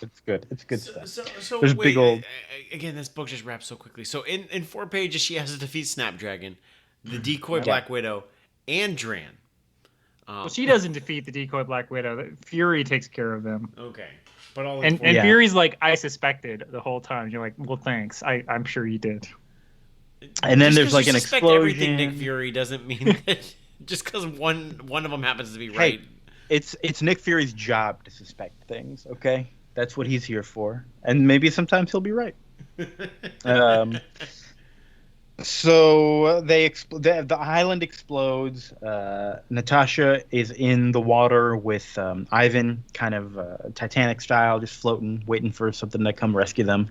Speaker 1: It's good. It's good stuff.
Speaker 3: So
Speaker 1: There's
Speaker 3: wait,
Speaker 1: big old.
Speaker 3: again, this book just wraps so quickly. So in 4 pages, she has to defeat Snapdragon, the decoy Black Widow, and Dran.
Speaker 2: Well, she doesn't defeat the decoy Black Widow. Fury takes care of them.
Speaker 3: Okay. But all
Speaker 2: and Fury's like, I suspected the whole time. You're like, well, thanks. I'm sure you did.
Speaker 1: And then there's like an explosion.
Speaker 3: Everything Nick Fury doesn't mean that just because one of them happens to be right.
Speaker 1: Hey, it's Nick Fury's job to suspect things. Okay, that's what he's here for, and maybe sometimes he'll be right. So the island explodes. Natasha is in the water with Ivan, kind of Titanic style, just floating, waiting for something to come rescue them.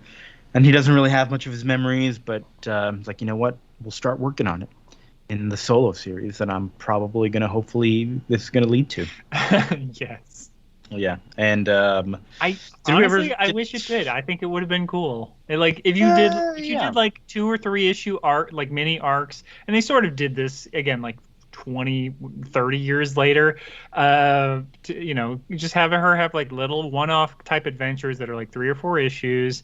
Speaker 1: And he doesn't really have much of his memories, but he's like, you know what? We'll start working on it in the solo series that I'm probably going to, hopefully, this is going to lead to.
Speaker 2: Yes.
Speaker 1: Yeah, and
Speaker 2: I wish it did. I think it would have been cool. Like if you did like 2 or 3 issue arc, like mini arcs, and they sort of did this again like 20, 30 years later. Just having her have like little one-off type adventures that are like 3 or 4 issues.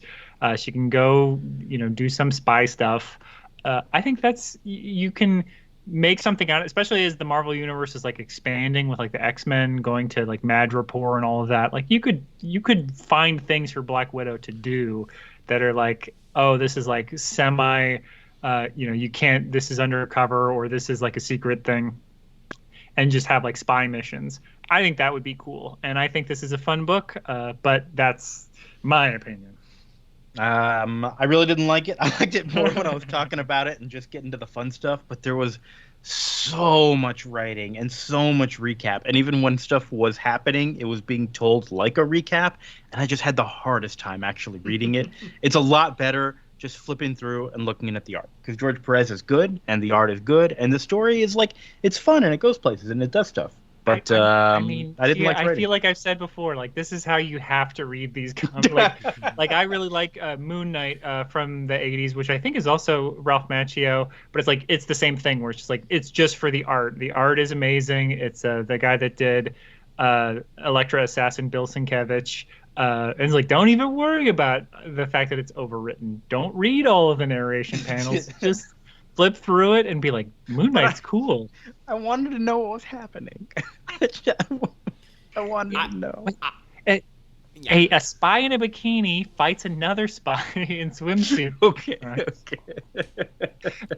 Speaker 2: She can go, do some spy stuff. I think you can make something out, especially as the Marvel universe is like expanding with like the X-Men going to like Madripoor and all of that. Like you could find things for Black Widow to do that are like, oh, this is like semi, you can't, this is undercover, or this is like a secret thing, and just have like spy missions. I think that would be cool, and I think this is a fun book. But that's my opinion.
Speaker 1: I really didn't like it. I liked it more when I was talking about it and just getting to the fun stuff, but there was so much writing and so much recap, and even when stuff was happening, it was being told like a recap, and I just had the hardest time actually reading it. It's a lot better just flipping through and looking at the art, because George Perez is good and the art is good and the story is like, it's fun and it goes places and it does stuff. But I didn't like writing.
Speaker 2: I feel like I've said before, like this is how you have to read these comics. like I really like Moon Knight from the 80s, which I think is also Ralph Macchio, but it's the same thing where it's just like, it's just for the art. The art is amazing. It's the guy that did Elektra Assassin, Bill Sienkiewicz. And it's like, don't even worry about the fact that it's overwritten. Don't read all of the narration panels. Just flip through it and be like, Moon Knight's cool.
Speaker 1: I wanted to know what was happening. I wanted to know.
Speaker 2: A spy in a bikini fights another spy in swimsuit.
Speaker 1: Okay.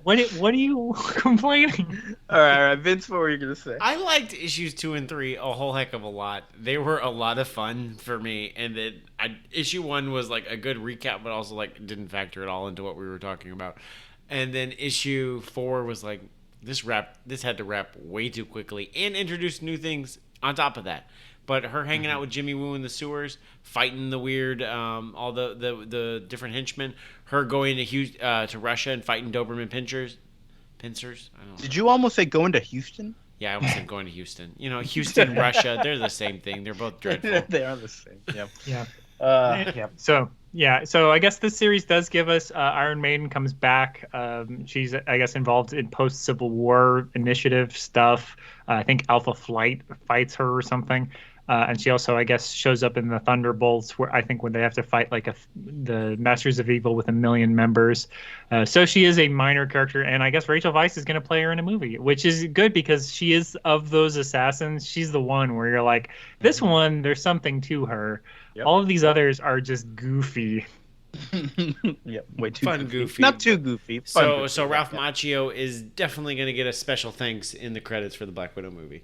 Speaker 2: What are you complaining?
Speaker 1: All right, Vince, what were you gonna say?
Speaker 3: I liked issues 2 and 3 a whole heck of a lot. They were a lot of fun for me, and then issue 1 was like a good recap, but also like didn't factor at all into what we were talking about. And then issue 4 was like, this had to wrap way too quickly and introduce new things on top of that. But her hanging out with Jimmy Woo in the sewers, fighting the weird, all the different henchmen, her going to Russia and fighting Doberman pincers. I don't know.
Speaker 1: Did you almost say going to Houston?
Speaker 3: Yeah, I almost said going to Houston. Houston, Russia, they're the same thing. They're both dreadful.
Speaker 1: They are the same. Yep.
Speaker 2: Yeah. So I guess this series does give us Iron Maiden comes back. She's, I guess, involved in post-Civil War initiative stuff. I think Alpha Flight fights her or something. And she also, I guess, shows up in the Thunderbolts, where I think when they have to fight like the Masters of Evil with 1 million members. So she is a minor character, and I guess Rachel Weisz is going to play her in a movie, which is good because she is, of those assassins, she's the one where you're like, this one, there's something to her. Yep. All of these others are just goofy.
Speaker 1: Yep, way too
Speaker 3: fun, goofy.
Speaker 1: Not too goofy.
Speaker 3: So Ralph Macchio is definitely going to get a special thanks in the credits for the Black Widow movie.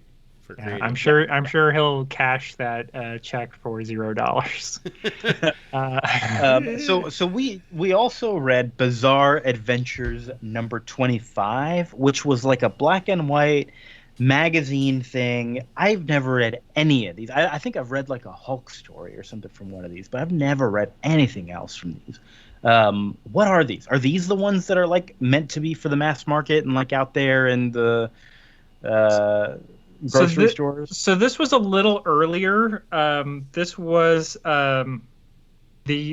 Speaker 2: Yeah, I'm sure he'll cash that check for $0.
Speaker 1: So we also read Bizarre Adventures number 25, which was like a black and white magazine thing. I've never read any of these. I think I've read like a Hulk story or something from one of these, but I've never read anything else from these. What are these? Are these the ones that are like meant to be for the mass market and like out there in the grocery stores?
Speaker 2: So this was a little earlier. This was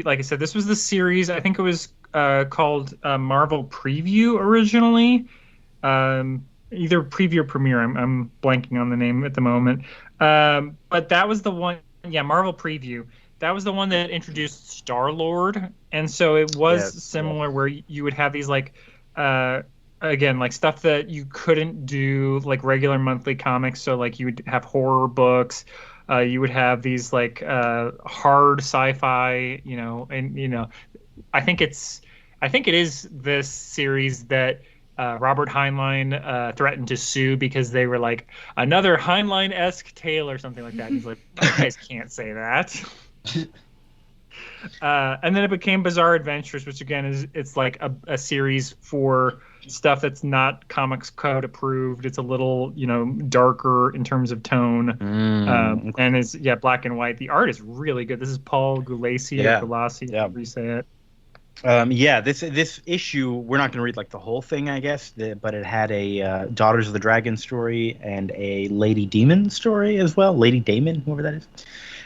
Speaker 2: like I said, this was the series. I think it was called Marvel Preview originally. Either Preview or Premiere. I'm blanking on the name at the moment. But that was the one. Yeah, Marvel Preview. That was the one that introduced Star-Lord, and so it was similar where you would have these like again, like stuff that you couldn't do like regular monthly comics. So like you would have horror books, you would have these like hard sci-fi, and I think it is this series that Robert Heinlein threatened to sue because they were like another Heinlein-esque tale or something like that. He's like, you guys can't say that. And then it became Bizarre Adventures, which again it's like a series for stuff that's not Comics Code approved. It's a little darker in terms of tone, and it's black and white. The art is really good. This is Paul Gulacy or Gulacy, however you say it.
Speaker 1: This issue, we're not going to read like the whole thing, I guess, but it had a Daughters of the Dragon story and a Lady Demon story as well. Lady Damon, whoever that is.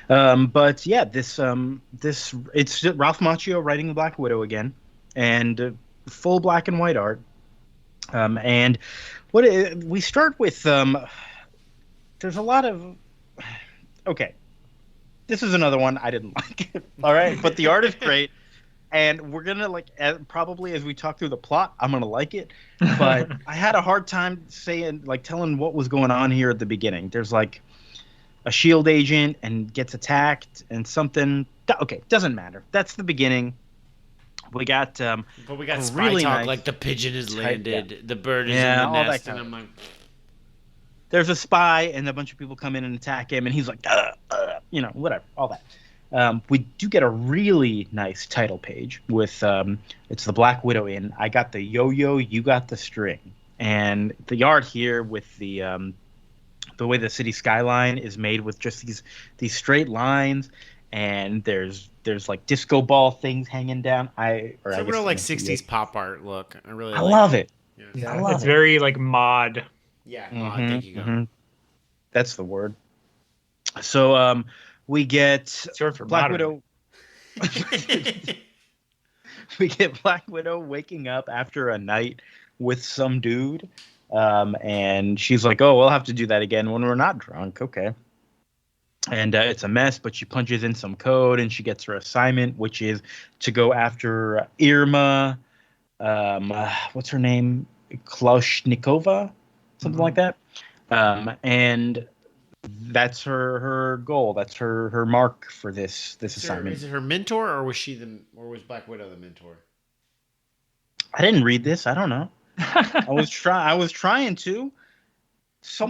Speaker 1: But yeah, this it's Ralph Macchio writing the Black Widow again, and full black and white art. And we start with there's a lot of this is another one I didn't like. All right, but the art is great. And we're gonna probably as we talk through the plot, I'm gonna like it. But I had a hard time telling what was going on here at the beginning. There's like a SHIELD agent and gets attacked and something. Okay, doesn't matter. That's the beginning. We got
Speaker 3: but we got spy
Speaker 1: really
Speaker 3: talk
Speaker 1: nice
Speaker 3: like the pigeon is landed, the bird is in the nest, and I'm like,
Speaker 1: there's a spy and a bunch of people come in and attack him, and he's like, whatever, all that. We do get a really nice title page with it's the Black Widow in I got the yo-yo, you got the string, and the art here with the way the city skyline is made with just these straight lines, and there's like disco ball things hanging down.
Speaker 3: It's a real like 60s pop art look. I
Speaker 1: love it.
Speaker 2: Yeah, I love it. Very like mod.
Speaker 3: Yeah, thank you. Mm-hmm.
Speaker 1: That's the word. So we get Black Widow. We get Black Widow waking up after a night with some dude, and she's like, "Oh, we'll have to do that again when we're not drunk." Okay. And it's a mess, but she punches in some code, and she gets her assignment, which is to go after Irma. What's her name? Klaushnikova, something like that. And that's her goal. That's her mark for this assignment.
Speaker 3: Is it her mentor, or was Black Widow the mentor?
Speaker 1: I didn't read this. I don't know. I was trying to.
Speaker 2: She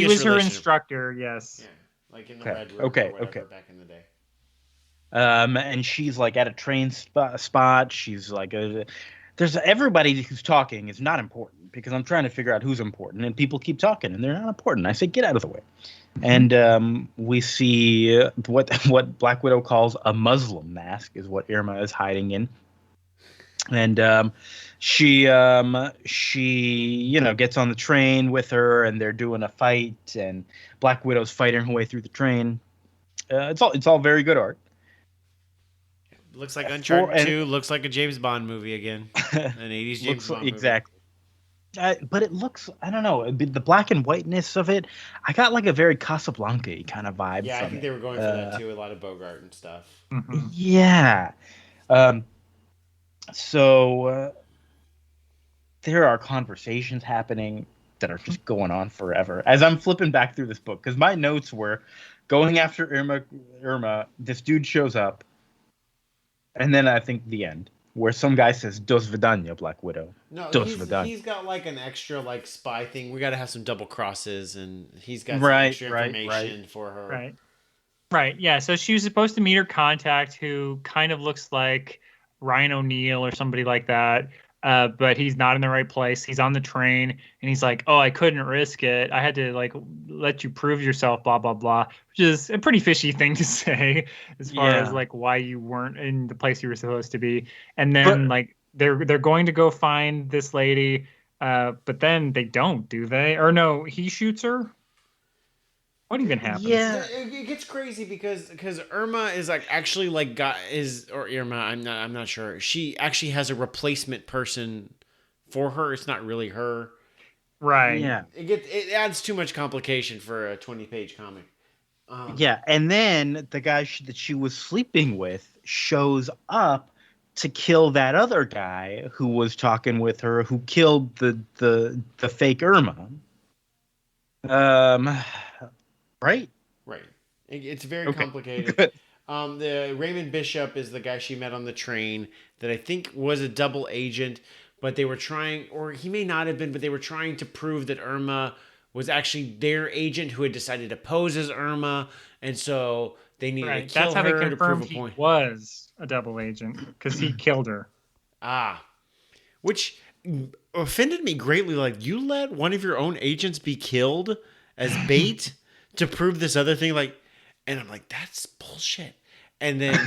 Speaker 2: was her instructor. Yes.
Speaker 3: Yeah, like in the Red Room
Speaker 1: or
Speaker 3: whatever back in the day.
Speaker 1: And she's like at a train spot. She's like there's everybody who's talking is not important because I'm trying to figure out who's important, and people keep talking and they're not important. I say, get out of the way. And we see what Black Widow calls a Muslim mask is what Irma is hiding in. And she gets on the train with her, and they're doing a fight, and Black Widow's fighting her way through the train. It's all very good art.
Speaker 3: Looks like Uncharted 2. Looks like a James Bond movie again. An 80s James Bond movie.
Speaker 1: Exactly. But it looks, I don't know, the black and whiteness of it, I got like a very Casablanca kind of vibe.
Speaker 3: Yeah, I think they were going for that too. A lot of Bogart and stuff.
Speaker 2: Mm-hmm.
Speaker 1: Yeah. So there are conversations happening that are just going on forever. As I'm flipping back through this book, because my notes were going after Irma, this dude shows up, and then I think the end, where some guy says, Dos Vidania, Black Widow.
Speaker 3: No, he's got like an extra like spy thing. We got to have some double crosses, and he's got some extra information for her.
Speaker 2: Right. Yeah. So she was supposed to meet her contact, who kind of looks like Ryan O'Neal or somebody like that. But he's not in the right place. He's on the train, and he's like, "Oh, I couldn't risk it. I had to like let you prove yourself." Blah blah blah, which is a pretty fishy thing to say as far as like why you weren't in the place you were supposed to be. And then like they're going to go find this lady, but then they don't, do they? Or no, he shoots her. What even happens?
Speaker 1: Yeah.
Speaker 3: It gets crazy because Irma is like actually like or Irma. I'm not sure. She actually has a replacement person for her. It's not really her.
Speaker 2: Right.
Speaker 1: Yeah.
Speaker 3: It adds too much complication for a 20-page comic.
Speaker 1: Yeah, and then the guy that she was sleeping with shows up to kill that other guy who was talking with her, who killed the fake Irma. Right?
Speaker 3: Right. It's very
Speaker 1: Okay.
Speaker 3: complicated.
Speaker 1: Good.
Speaker 3: The Raymond Bishop is the guy she met on the train that I think was a double agent, but they were trying, or he may not have been, but they were trying to prove that Irma was actually their agent who had decided to pose as Irma, and so they needed to kill
Speaker 2: That's how they
Speaker 3: her to prove
Speaker 2: confirmed
Speaker 3: a
Speaker 2: he
Speaker 3: point.
Speaker 2: was a double agent because he killed her.
Speaker 3: Which offended me greatly. Like, you let one of your own agents be killed as bait to prove this other thing, like, and I'm like, that's bullshit. And then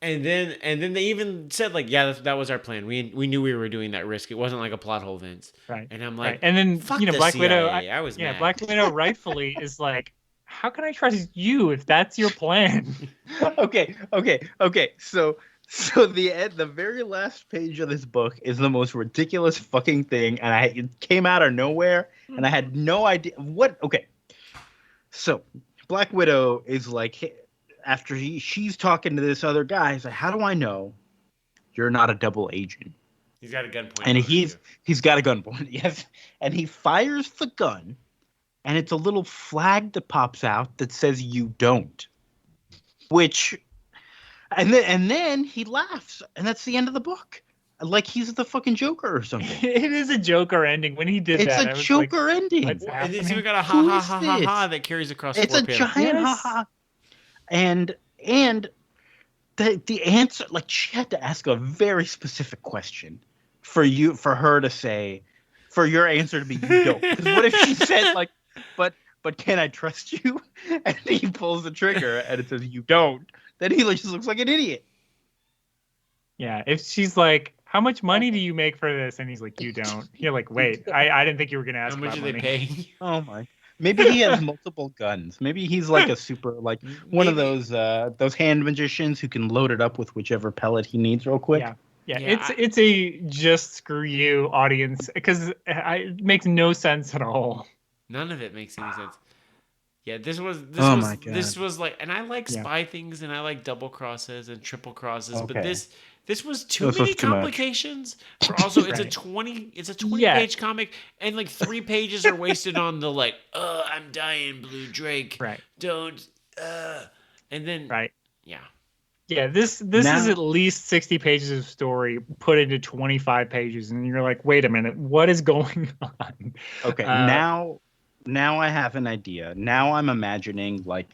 Speaker 3: and then they even said, like, yeah, that was our plan. We knew we were doing that risk. It wasn't like a plot hole, Vince.
Speaker 2: Right.
Speaker 3: And I'm like,
Speaker 2: right. And then
Speaker 3: fuck
Speaker 2: the
Speaker 3: Black
Speaker 2: Widow.
Speaker 3: I was mad.
Speaker 2: Black Widow rightfully is like, how can I trust you if that's your plan?
Speaker 1: Okay. So the very last page of this book is the most ridiculous fucking thing, and it came out of nowhere, and I had no idea what. Okay, so Black Widow is like, after she's talking to this other guy, he's like, "How do I know you're not a double agent?"
Speaker 3: He's got a gun point.
Speaker 1: And he's got a gun point, yes, and he fires the gun, and it's a little flag that pops out that says "You don't," which. And then he laughs, and that's the end of the book. Like he's the fucking Joker or something.
Speaker 2: It is a Joker ending when he did that.
Speaker 1: It's a Joker ending.
Speaker 3: And it's even got a ha ha ha ha ha that carries across.
Speaker 1: It's a giant ha ha. And the answer, like, she had to ask a very specific question for her to say, for your answer to be you don't. Because what if she said like, but can I trust you? And he pulls the trigger and it says you don't. Then he just looks like an idiot.
Speaker 2: Yeah, if she's like, how much money do you make for this? And he's like, you don't. You're like, wait, I didn't think you were going to ask
Speaker 3: how much
Speaker 2: about
Speaker 3: are
Speaker 2: money.
Speaker 3: they paying?
Speaker 1: Oh my. Maybe he has multiple guns. Maybe he's like a super, like one of those hand magicians who can load it up with whichever pellet he needs real quick.
Speaker 2: Yeah. It's a just screw you audience because it makes no sense at all.
Speaker 3: None of it makes any sense. Yeah, this was like, and I like spy things, and I like double crosses and triple crosses, but this was too many complications. For also, it's a 20-page comic, and like 3 pages are wasted on the like, I'm dying, Blue Drake,
Speaker 2: right?
Speaker 3: Don't, and then
Speaker 2: yeah. This is at least 60 pages of story put into 25 pages, and you're like, wait a minute, what is going on?
Speaker 1: Okay, Now I have an idea. Now I'm imagining like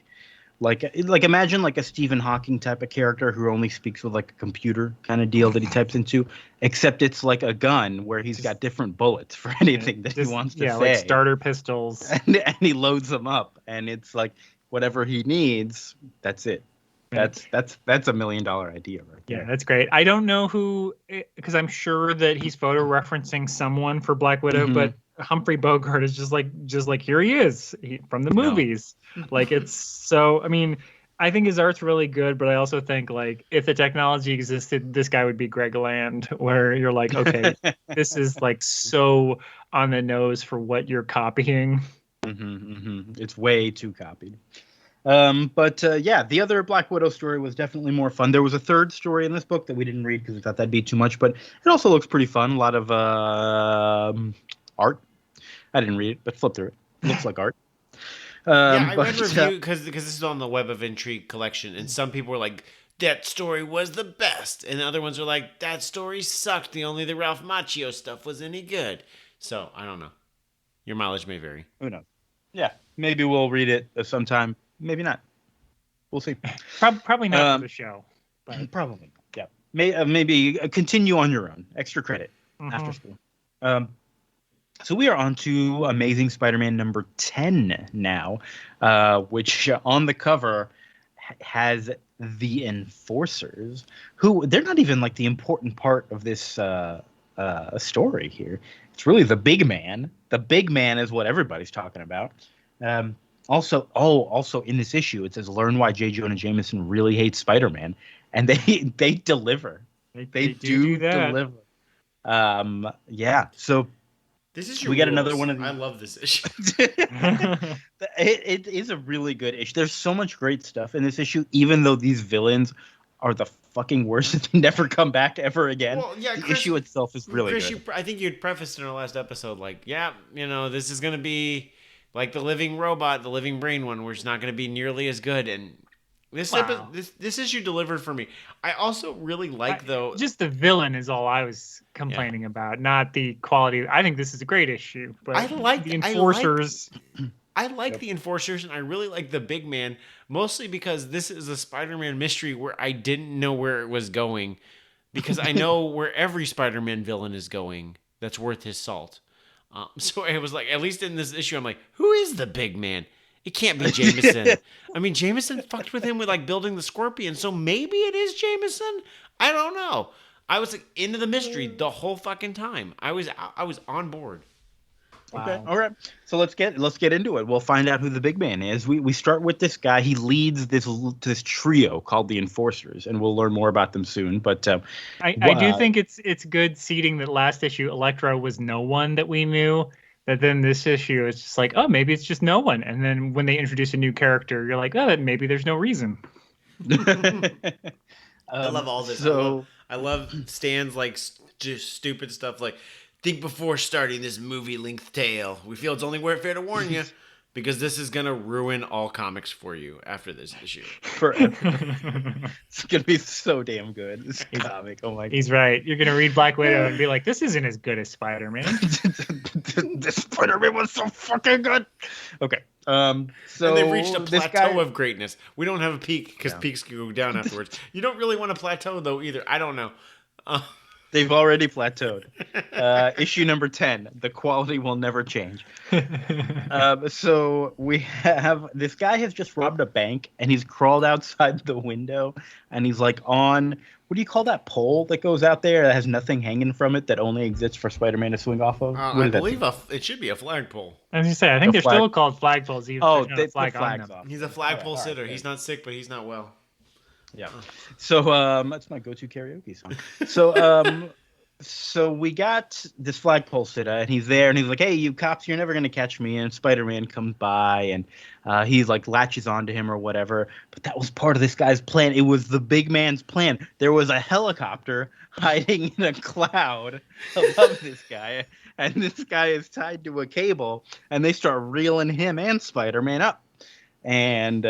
Speaker 1: imagine like a Stephen Hawking type of character who only speaks with like a computer kind of deal that he types into, except it's like a gun where he's got different bullets for anything that he wants to say.
Speaker 2: Like starter pistols.
Speaker 1: And he loads them up, and it's like whatever he needs, that's it. That's a $1 million idea right there.
Speaker 2: Yeah, that's great. I don't know who, because I'm sure that he's photo referencing someone for Black Widow, but Humphrey Bogart is just like here he is from the movies. Like, it's so, I mean, I think his art's really good, but I also think like if the technology existed, this guy would be Greg Land, where you're like, okay, this is like so on the nose for what you're copying.
Speaker 1: It's way too copied. But the other Black Widow story was definitely more fun. There was a third story in this book that we didn't read because we thought that'd be too much, but it also looks pretty fun. A lot of art. I didn't read it, but flip through it. Looks like art.
Speaker 3: I read review because this is on the Web of Intrigue collection, and some people were like, that story was the best, and the other ones are like, that story sucked. Only the Ralph Macchio stuff was any good. So I don't know. Your mileage may vary.
Speaker 1: Who knows? Yeah, maybe we'll read it sometime. Maybe not. We'll see.
Speaker 2: Probably not for the show.
Speaker 1: But. Probably. Yeah. Maybe continue on your own. Extra credit after school. So we are on to Amazing Spider-Man number 10 now, which on the cover has the Enforcers, who they're not even like the important part of this story here. It's really the big man. The big man is what everybody's talking about. Also in this issue, it says learn why J. Jonah Jameson really hates Spider-Man, and they deliver. They do
Speaker 2: that.
Speaker 1: deliver. Yeah. So
Speaker 3: This is your
Speaker 1: we got
Speaker 3: wheelhouse.
Speaker 1: another one of these.
Speaker 3: I love this issue.
Speaker 1: It is a really good issue. There's so much great stuff in this issue, even though these villains are the fucking worst. They never come back ever again.
Speaker 3: Well, yeah,
Speaker 1: the
Speaker 3: Chris,
Speaker 1: issue itself is really
Speaker 3: Chris,
Speaker 1: good.
Speaker 3: I think you had prefaced in our last episode, like, yeah, this is going to be like the living robot, the living brain one, where it's not going to be nearly as good. And this issue delivered for me. I also really like, though...
Speaker 2: Just the villain is all I was complaining about, not the quality. I think this is a great issue, but
Speaker 3: I like
Speaker 2: the Enforcers...
Speaker 3: I like the Enforcers, and I really like the Big Man, mostly because this is a Spider-Man mystery where I didn't know where it was going, because I know where every Spider-Man villain is going that's worth his salt. So it was like, at least in this issue, I'm like, who is the Big Man? It can't be Jameson. I mean, Jameson fucked with him with like building the Scorpion, so maybe it is Jameson? I don't know. I was like, into the mystery the whole fucking time. I was on board.
Speaker 1: Okay. All right. So let's get into it. We'll find out who the big man is. We start with this guy. He leads this trio called the Enforcers, and we'll learn more about them soon. But
Speaker 2: I do think it's good seeding that last issue Electro was no one that we knew. That then this issue it's just like, oh, maybe it's just no one. And then when they introduce a new character, you're like, oh, maybe there's no reason.
Speaker 3: I love all this.
Speaker 1: So
Speaker 3: I love Stan's like just stupid stuff like, think before starting this movie-length tale. We feel it's only fair to warn you, because this is going to ruin all comics for you after this issue.
Speaker 1: Forever. It's going to be so damn good, this comic. Oh my God.
Speaker 2: He's right. You're going to read Black Widow and be like, this isn't as good as Spider-Man.
Speaker 1: This Spider-Man was so fucking good. Okay. So
Speaker 3: and they've reached a plateau of greatness. We don't have a peak, because peaks can go down afterwards. You don't really want a plateau, though, either. I don't know.
Speaker 1: They've already plateaued. Issue number 10. The quality will never change. So we have this guy has just robbed a bank, and he's crawled outside the window, and he's like on, what do you call that pole that goes out there that has nothing hanging from it that only exists for Spider-Man to swing off of?
Speaker 3: I believe it should be a flagpole.
Speaker 2: As you say, I think they're still called flagpoles. Even
Speaker 1: they put flags off.
Speaker 3: He's a flagpole sitter. Right. He's not sick, but he's not well.
Speaker 1: Yeah. So that's my go-to karaoke song. So we got this flagpole sitter, and he's there, and he's like, "Hey, you cops, you're never gonna catch me." And Spider-Man comes by, and he like latches onto him or whatever. But that was part of this guy's plan. It was the big man's plan. There was a helicopter hiding in a cloud above this guy, and this guy is tied to a cable, and they start reeling him and Spider-Man up, and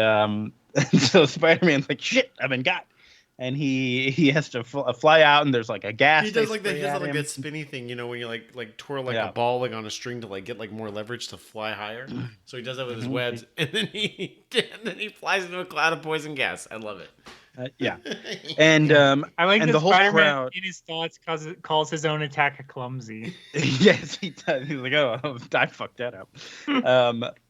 Speaker 1: so Spider-Man's like, "Shit, I've been got," and he has to fly out, and there's like a gas.
Speaker 3: He does like that spinny thing, when you like twirl like a ball like on a string to like get like more leverage to fly higher. So he does that with his webs, and then he flies into a cloud of poison gas. I love it.
Speaker 1: Yeah, and
Speaker 2: I like
Speaker 1: and
Speaker 2: that
Speaker 1: the whole
Speaker 2: Spider-Man
Speaker 1: crowd
Speaker 2: in his thoughts calls his own attack a clumsy.
Speaker 1: Yes, he does. He's like, "Oh, I fucked that up."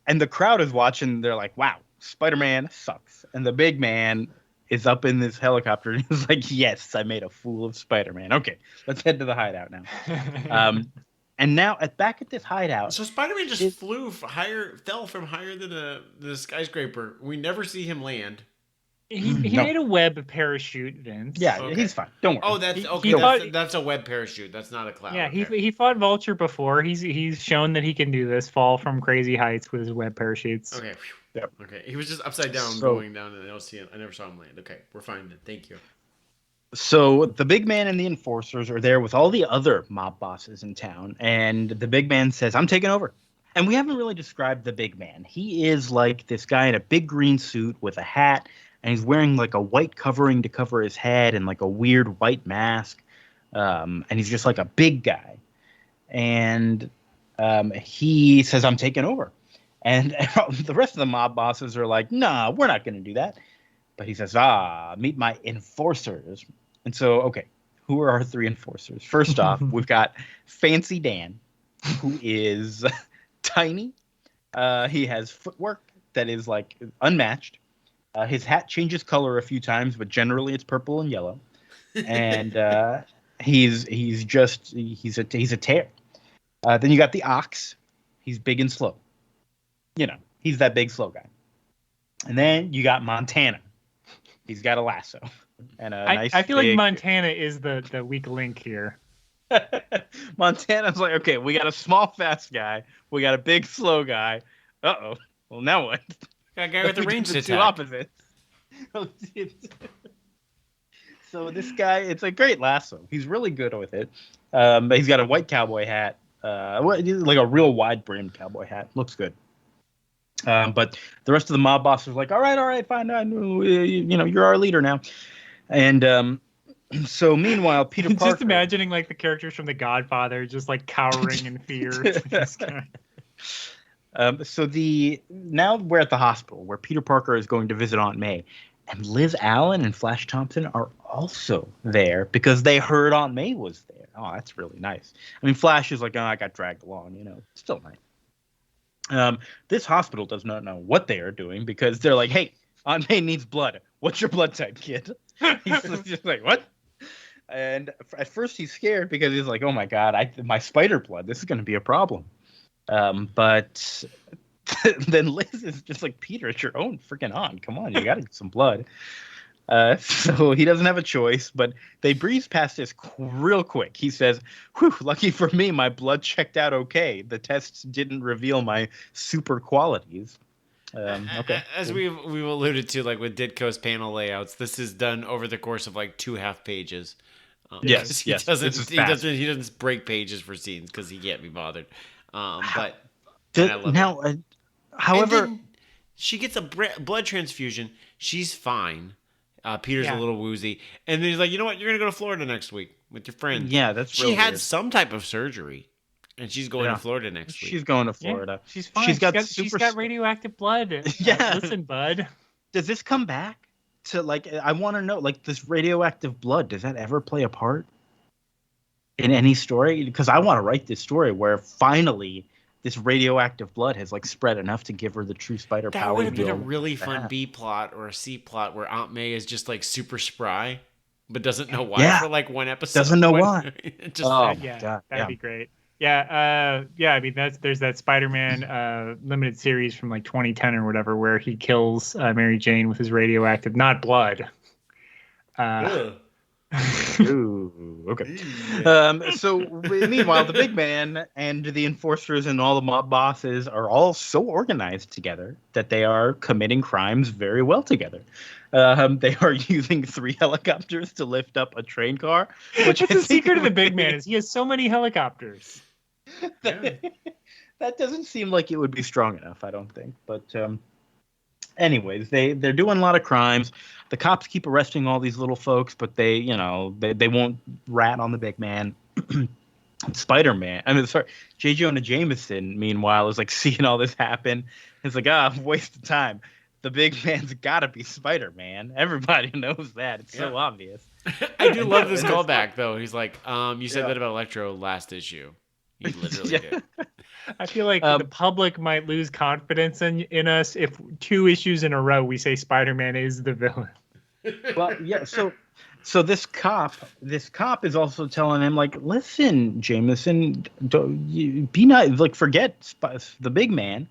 Speaker 1: And the crowd is watching. They're like, "Wow, Spider-Man sucks," and the big man is up in this helicopter, and he's like, "Yes, I made a fool of Spider-Man. Okay, let's head to the hideout now." And now back at this hideout,
Speaker 3: so Spider-Man just fell from higher than the skyscraper. We never see him land.
Speaker 2: He made a web parachute, Vince.
Speaker 1: Yeah, okay. He's fine. Don't worry.
Speaker 3: Oh, that's okay. That's a web parachute. That's not a cloud.
Speaker 2: Yeah,
Speaker 3: okay.
Speaker 2: he fought Vulture before. He's shown that he can do this, fall from crazy heights with his web parachutes.
Speaker 3: Okay.
Speaker 1: Yep.
Speaker 3: Okay. He was just upside down going down, and I never saw him land. Okay, we're fine then. Thank you.
Speaker 1: So the big man and the Enforcers are there with all the other mob bosses in town, and the big man says, "I'm taking over." And we haven't really described the big man. He is like this guy in a big green suit with a hat, and he's wearing like a white covering to cover his head and like a weird white mask. And he's just like a big guy. And he says, "I'm taking over." And the rest of the mob bosses are like, "Nah, we're not going to do that." But he says, "Meet my Enforcers." And so, okay, who are our three Enforcers? First off, we've got Fancy Dan, who is tiny. He has footwork that is like unmatched. His hat changes color a few times, but generally it's purple and yellow. And he's a tear. Then you got the Ox. He's big and slow. He's that big slow guy. And then you got Montana. He's got a lasso and a nice.
Speaker 2: I feel like Montana is the weak link here.
Speaker 1: Montana's like, okay, we got a small fast guy, we got a big slow guy. Uh-oh. Well, now what?
Speaker 3: Got a guy with a ranged attack.
Speaker 1: Two opposites. So this guy, it's a great lasso. He's really good with it. He's got a white cowboy hat, like a real wide-brimmed cowboy hat. Looks good. But the rest of the mob bosses are like, all right, fine. You're our leader now. And so meanwhile, Peter Parker.
Speaker 2: Just imagining like the characters from The Godfather, just like cowering in fear. This guy.
Speaker 1: Now we're at the hospital where Peter Parker is going to visit Aunt May, and Liz Allen and Flash Thompson are also there because they heard Aunt May was there. Oh, that's really nice. I mean, Flash is like, oh, I got dragged along, still nice. This hospital does not know what they are doing because they're like, hey, Aunt May needs blood. What's your blood type, kid? He's just like, what? And at first he's scared because he's like, oh my God, my spider blood, this is going to be a problem. But then Liz is just like, Peter, it's your own freaking aunt. Come on, you got to get some blood. So he doesn't have a choice, but they breeze past this real quick. He says, whew, lucky for me, my blood checked out okay. The tests didn't reveal my super qualities. Okay.
Speaker 3: As we've alluded to, like with Ditko's panel layouts, this is done over the course of like 2.5 pages.
Speaker 1: Yes.
Speaker 3: He doesn't break pages for scenes because he can't be bothered. But
Speaker 1: however,
Speaker 3: she gets a blood transfusion. She's fine. Peter's a little woozy, and then he's like, "You know what? You're gonna go to Florida next week with your friend."
Speaker 1: Yeah, that's
Speaker 3: she had some type of surgery, and she's going to Florida next week.
Speaker 1: She's going to Florida.
Speaker 2: Yeah, she's fine. She's got radioactive blood.
Speaker 1: Yeah,
Speaker 2: listen, bud.
Speaker 1: Does this come back to like? I want to know, like, this radioactive blood. Does that ever play a part in any story? Because I want to write this story where finally this radioactive blood has like spread enough to give her the true spider power.
Speaker 3: That would have been a really fun B plot or a C plot where Aunt May is just like super spry, but doesn't know why for like one episode.
Speaker 1: Doesn't know why.
Speaker 2: That'd be great. Yeah. I mean, there's that SpiderMan limited series from like 2010 or whatever where he kills Mary Jane with his radioactive, not blood.
Speaker 1: Ooh, okay. So meanwhile, the big man and the enforcers and all the mob bosses are all so organized together that they are committing crimes very well together. They are using 3 helicopters to lift up a train car.
Speaker 2: Which is the secret of the big man is he has so many helicopters.
Speaker 1: That doesn't seem like it would be strong enough, I don't think. But anyways, they're doing a lot of crimes. The cops keep arresting all these little folks, but they won't rat on the big man. Spider-Man, J. Jonah Jameson, meanwhile, is like seeing all this happen. He's like, waste of time. The big man's got to be Spider-Man. Everybody knows that. It's so obvious.
Speaker 3: I do love this callback, though. He's like, you said that about Electro last issue. He literally did.
Speaker 2: I feel like the public might lose confidence in us if 2 issues in a row we say Spider-Man is the villain.
Speaker 1: Well, yeah. So this cop is also telling him, like, listen, Jameson, be nice. Like, forget the big man,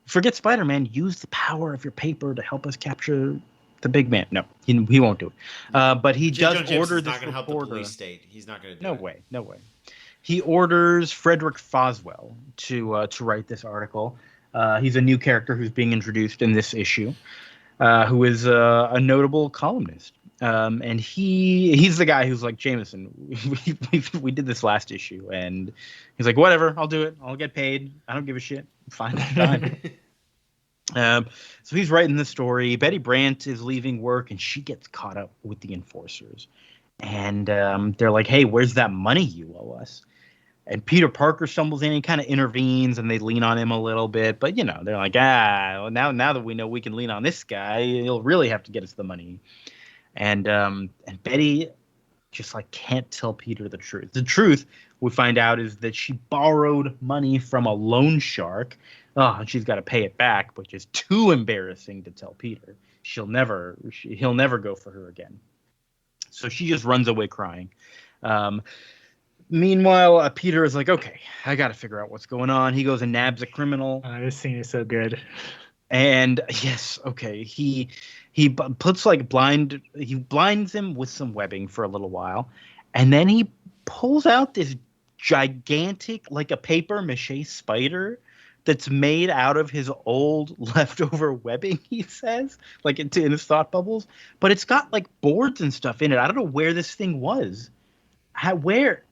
Speaker 1: forget Spider-Man. Use the power of your paper to help us capture the big man. No, he won't do it. But he does order this reporter. Help the police state.
Speaker 3: He's not going to do it.
Speaker 1: No way. He orders Frederick Foswell to write this article. He's a new character who's being introduced in this issue, who is a notable columnist. And he's the guy who's like, Jameson, we did this last issue. And he's like, whatever, I'll do it. I'll get paid. I don't give a shit. Fine. So he's writing the story. Betty Brant is leaving work, and she gets caught up with the enforcers. And they're like, hey, where's that money you owe us? And Peter Parker stumbles in and kind of intervenes, and they lean on him a little bit. But, they're like, well, now that we know we can lean on this guy, he'll really have to get us the money. And Betty just, like, can't tell Peter the truth. The truth, we find out, is that she borrowed money from a loan shark. Oh, and she's got to pay it back, which is too embarrassing to tell Peter. He'll never go for her again. So she just runs away crying. Meanwhile, Peter is like, okay, I got to figure out what's going on. He goes and nabs a criminal.
Speaker 2: This scene is so good.
Speaker 1: And yes, okay, puts like he blinds him with some webbing for a little while, and then he pulls out this gigantic, like a paper mache spider that's made out of his old leftover webbing, he says, like in his thought bubbles, but it's got like boards and stuff in it. I don't know where this thing was. Where?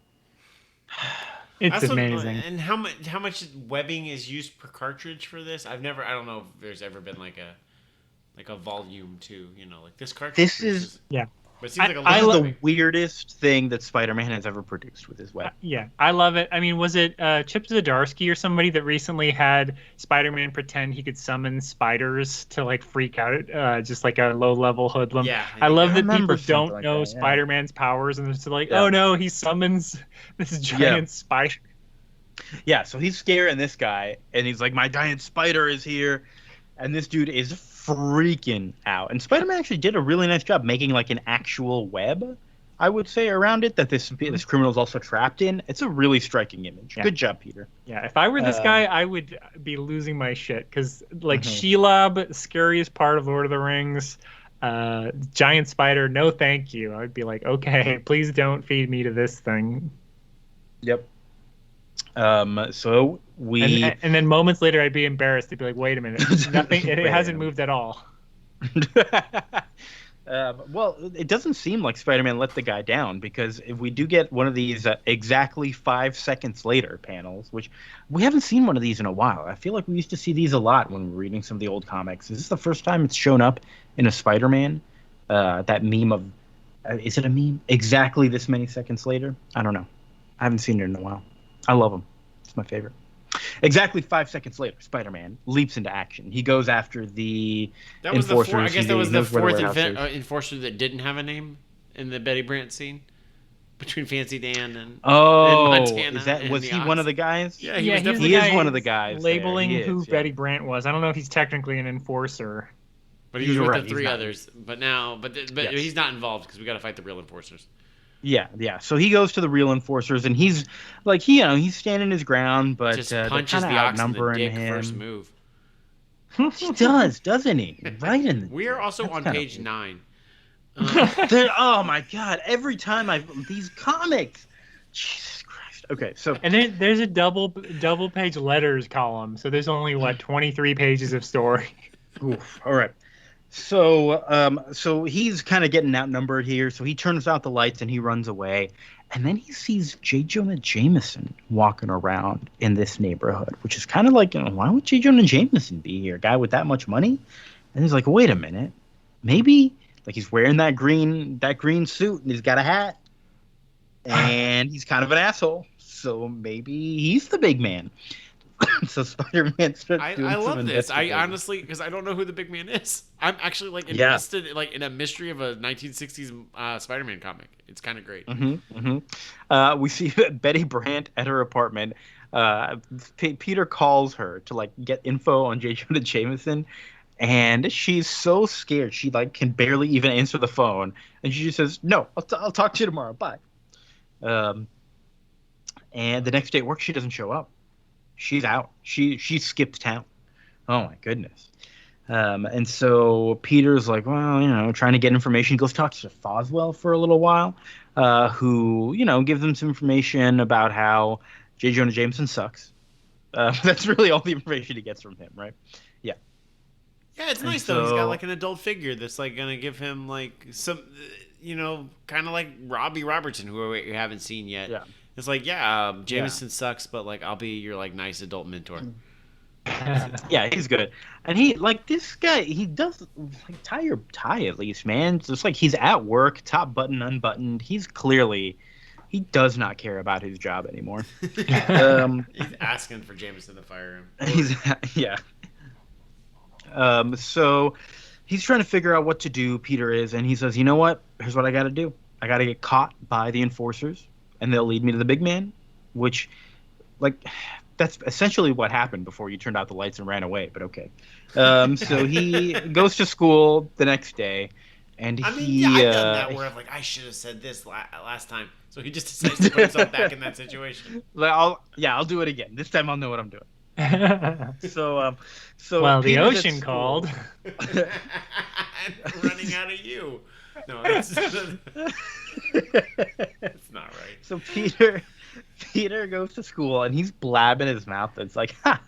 Speaker 2: It's amazing.
Speaker 3: And how much webbing is used per cartridge for this? I don't know if there's ever been like a volume to, like this cartridge.
Speaker 1: This is
Speaker 2: yeah.
Speaker 3: But it seems like a
Speaker 1: I
Speaker 3: lot
Speaker 1: love the weirdest thing that Spider-Man has ever produced with his web.
Speaker 2: Yeah, I love it. I mean, was it Chip Zdarsky or somebody that recently had Spider-Man pretend he could summon spiders to like freak out, just like a low-level hoodlum?
Speaker 3: Yeah,
Speaker 2: I love that
Speaker 1: remember
Speaker 2: people don't
Speaker 1: something like
Speaker 2: know
Speaker 1: that, yeah.
Speaker 2: Spider-Man's powers, and it's like,
Speaker 1: Yeah.
Speaker 2: oh no, he summons this giant spider.
Speaker 1: Yeah, so he's scaring this guy, and he's like, my giant spider is here, and this dude is freaking out. And Spider-Man actually did a really nice job making like an actual web, I would say, around it that this criminal is also trapped in. It's a really striking image.
Speaker 2: Yeah.
Speaker 1: Good job, Peter.
Speaker 2: Yeah, if I were this guy, I would be losing my shit because like Shelob, scariest part of Lord of the Rings, giant spider, no thank you. I would be like, okay, please don't feed me to this thing.
Speaker 1: Yep. So we
Speaker 2: and then moments later, I'd be embarrassed. I'd be like, wait a minute, nothing. It hasn't moved at all.
Speaker 1: well, it doesn't seem like Spider-Man let the guy down, because if we do get one of these exactly 5 seconds later panels, which we haven't seen one of these in a while. I feel like we used to see these a lot when we were reading some of the old comics. Is this the first time it's shown up in a Spider-Man? That meme of, is it a meme? Exactly this many seconds later? I don't know. I haven't seen it in a while. I love him. It's my favorite. Exactly 5 seconds later, Spider-Man leaps into action. He goes after the enforcers.
Speaker 3: I guess that was the fourth
Speaker 1: enforcer
Speaker 3: enforcer that didn't have a name in the Betty Brant scene between Fancy Dan and Montana.
Speaker 1: Was he one of the guys?
Speaker 3: Yeah,
Speaker 2: He
Speaker 1: is one of the guys
Speaker 2: labeling
Speaker 1: there.
Speaker 2: who Betty Brant was. I don't know if he's technically an enforcer,
Speaker 3: but he was
Speaker 1: You're
Speaker 3: with
Speaker 1: right,
Speaker 3: the three
Speaker 1: he's not.
Speaker 3: others. But
Speaker 1: Yes.
Speaker 3: he's not involved because we got to fight the real enforcers.
Speaker 1: Yeah. So he goes to the real enforcers, and he's like, he's standing his ground, but
Speaker 3: Just
Speaker 1: they're
Speaker 3: punches
Speaker 1: kind
Speaker 3: the
Speaker 1: of
Speaker 3: ox in the
Speaker 1: outnumbering
Speaker 3: dick
Speaker 1: him.
Speaker 3: first move.
Speaker 1: He does, doesn't he? Right in.
Speaker 3: We are also
Speaker 1: That's
Speaker 3: on
Speaker 1: kinda
Speaker 3: page
Speaker 1: weird.
Speaker 3: 9.
Speaker 1: Oh my god! Every time these comics, Jesus Christ. Okay, so
Speaker 2: and then there's a double page letters column. So there's only 23 pages of story.
Speaker 1: oof, all right. So he's kind of getting outnumbered here. So he turns out the lights and he runs away. And then he sees J. Jonah Jameson walking around in this neighborhood, which is kind of like, why would J. Jonah Jameson be here? A guy with that much money? And he's like, wait a minute, maybe like he's wearing that green suit and he's got a hat, and he's kind of an asshole. So maybe he's the big man. So Spider-Man starts doing
Speaker 3: I
Speaker 1: some
Speaker 3: love this. I
Speaker 1: investigating.
Speaker 3: honestly, because I don't know who the big man is. I'm actually like invested like in a mystery of a 1960s Spider-Man comic. It's kind of great.
Speaker 1: We see Betty Brant at her apartment. Peter calls her to like get info on J. Jonah Jameson, and she's so scared she like can barely even answer the phone, and she just says, "No, I'll talk to you tomorrow. Bye." And the next day at work, she doesn't show up. She's out. She skipped town. Oh my goodness. And so Peter's like, well, trying to get information. He goes talk to Foswell for a little while, who, gives him some information about how J. Jonah Jameson sucks. That's really all the information he gets from him, right? Yeah.
Speaker 3: Yeah, it's nice though. He's got like an adult figure that's like gonna give him like some, kind of like Robbie Robertson, who we haven't seen yet.
Speaker 1: Yeah.
Speaker 3: It's like, Jameson sucks, but like I'll be your like nice adult mentor.
Speaker 1: Yeah, he's good. And he like this guy, he does like tie your tie at least, man. It's like he's at work, top button unbuttoned. He does not care about his job anymore.
Speaker 3: He's asking for Jameson to fire him.
Speaker 1: Yeah. So he's trying to figure out what to do, Peter is, and he says, you know what? Here's what I got to do. I got to get caught by the enforcers, and they'll lead me to the big man, which, like, that's essentially what happened before you turned out the lights and ran away, but okay. So he goes to school the next day, and
Speaker 3: I've done that where I'm like, I should have said this last time. So he just decides to put himself back in that situation.
Speaker 1: I'll do it again. This time I'll know what I'm doing.
Speaker 2: Well, the
Speaker 1: Peter's at
Speaker 2: ocean
Speaker 1: school.
Speaker 2: called.
Speaker 3: Running out of you. No, that's not right.
Speaker 1: So Peter goes to school and he's blabbing his mouth. It's like, ha,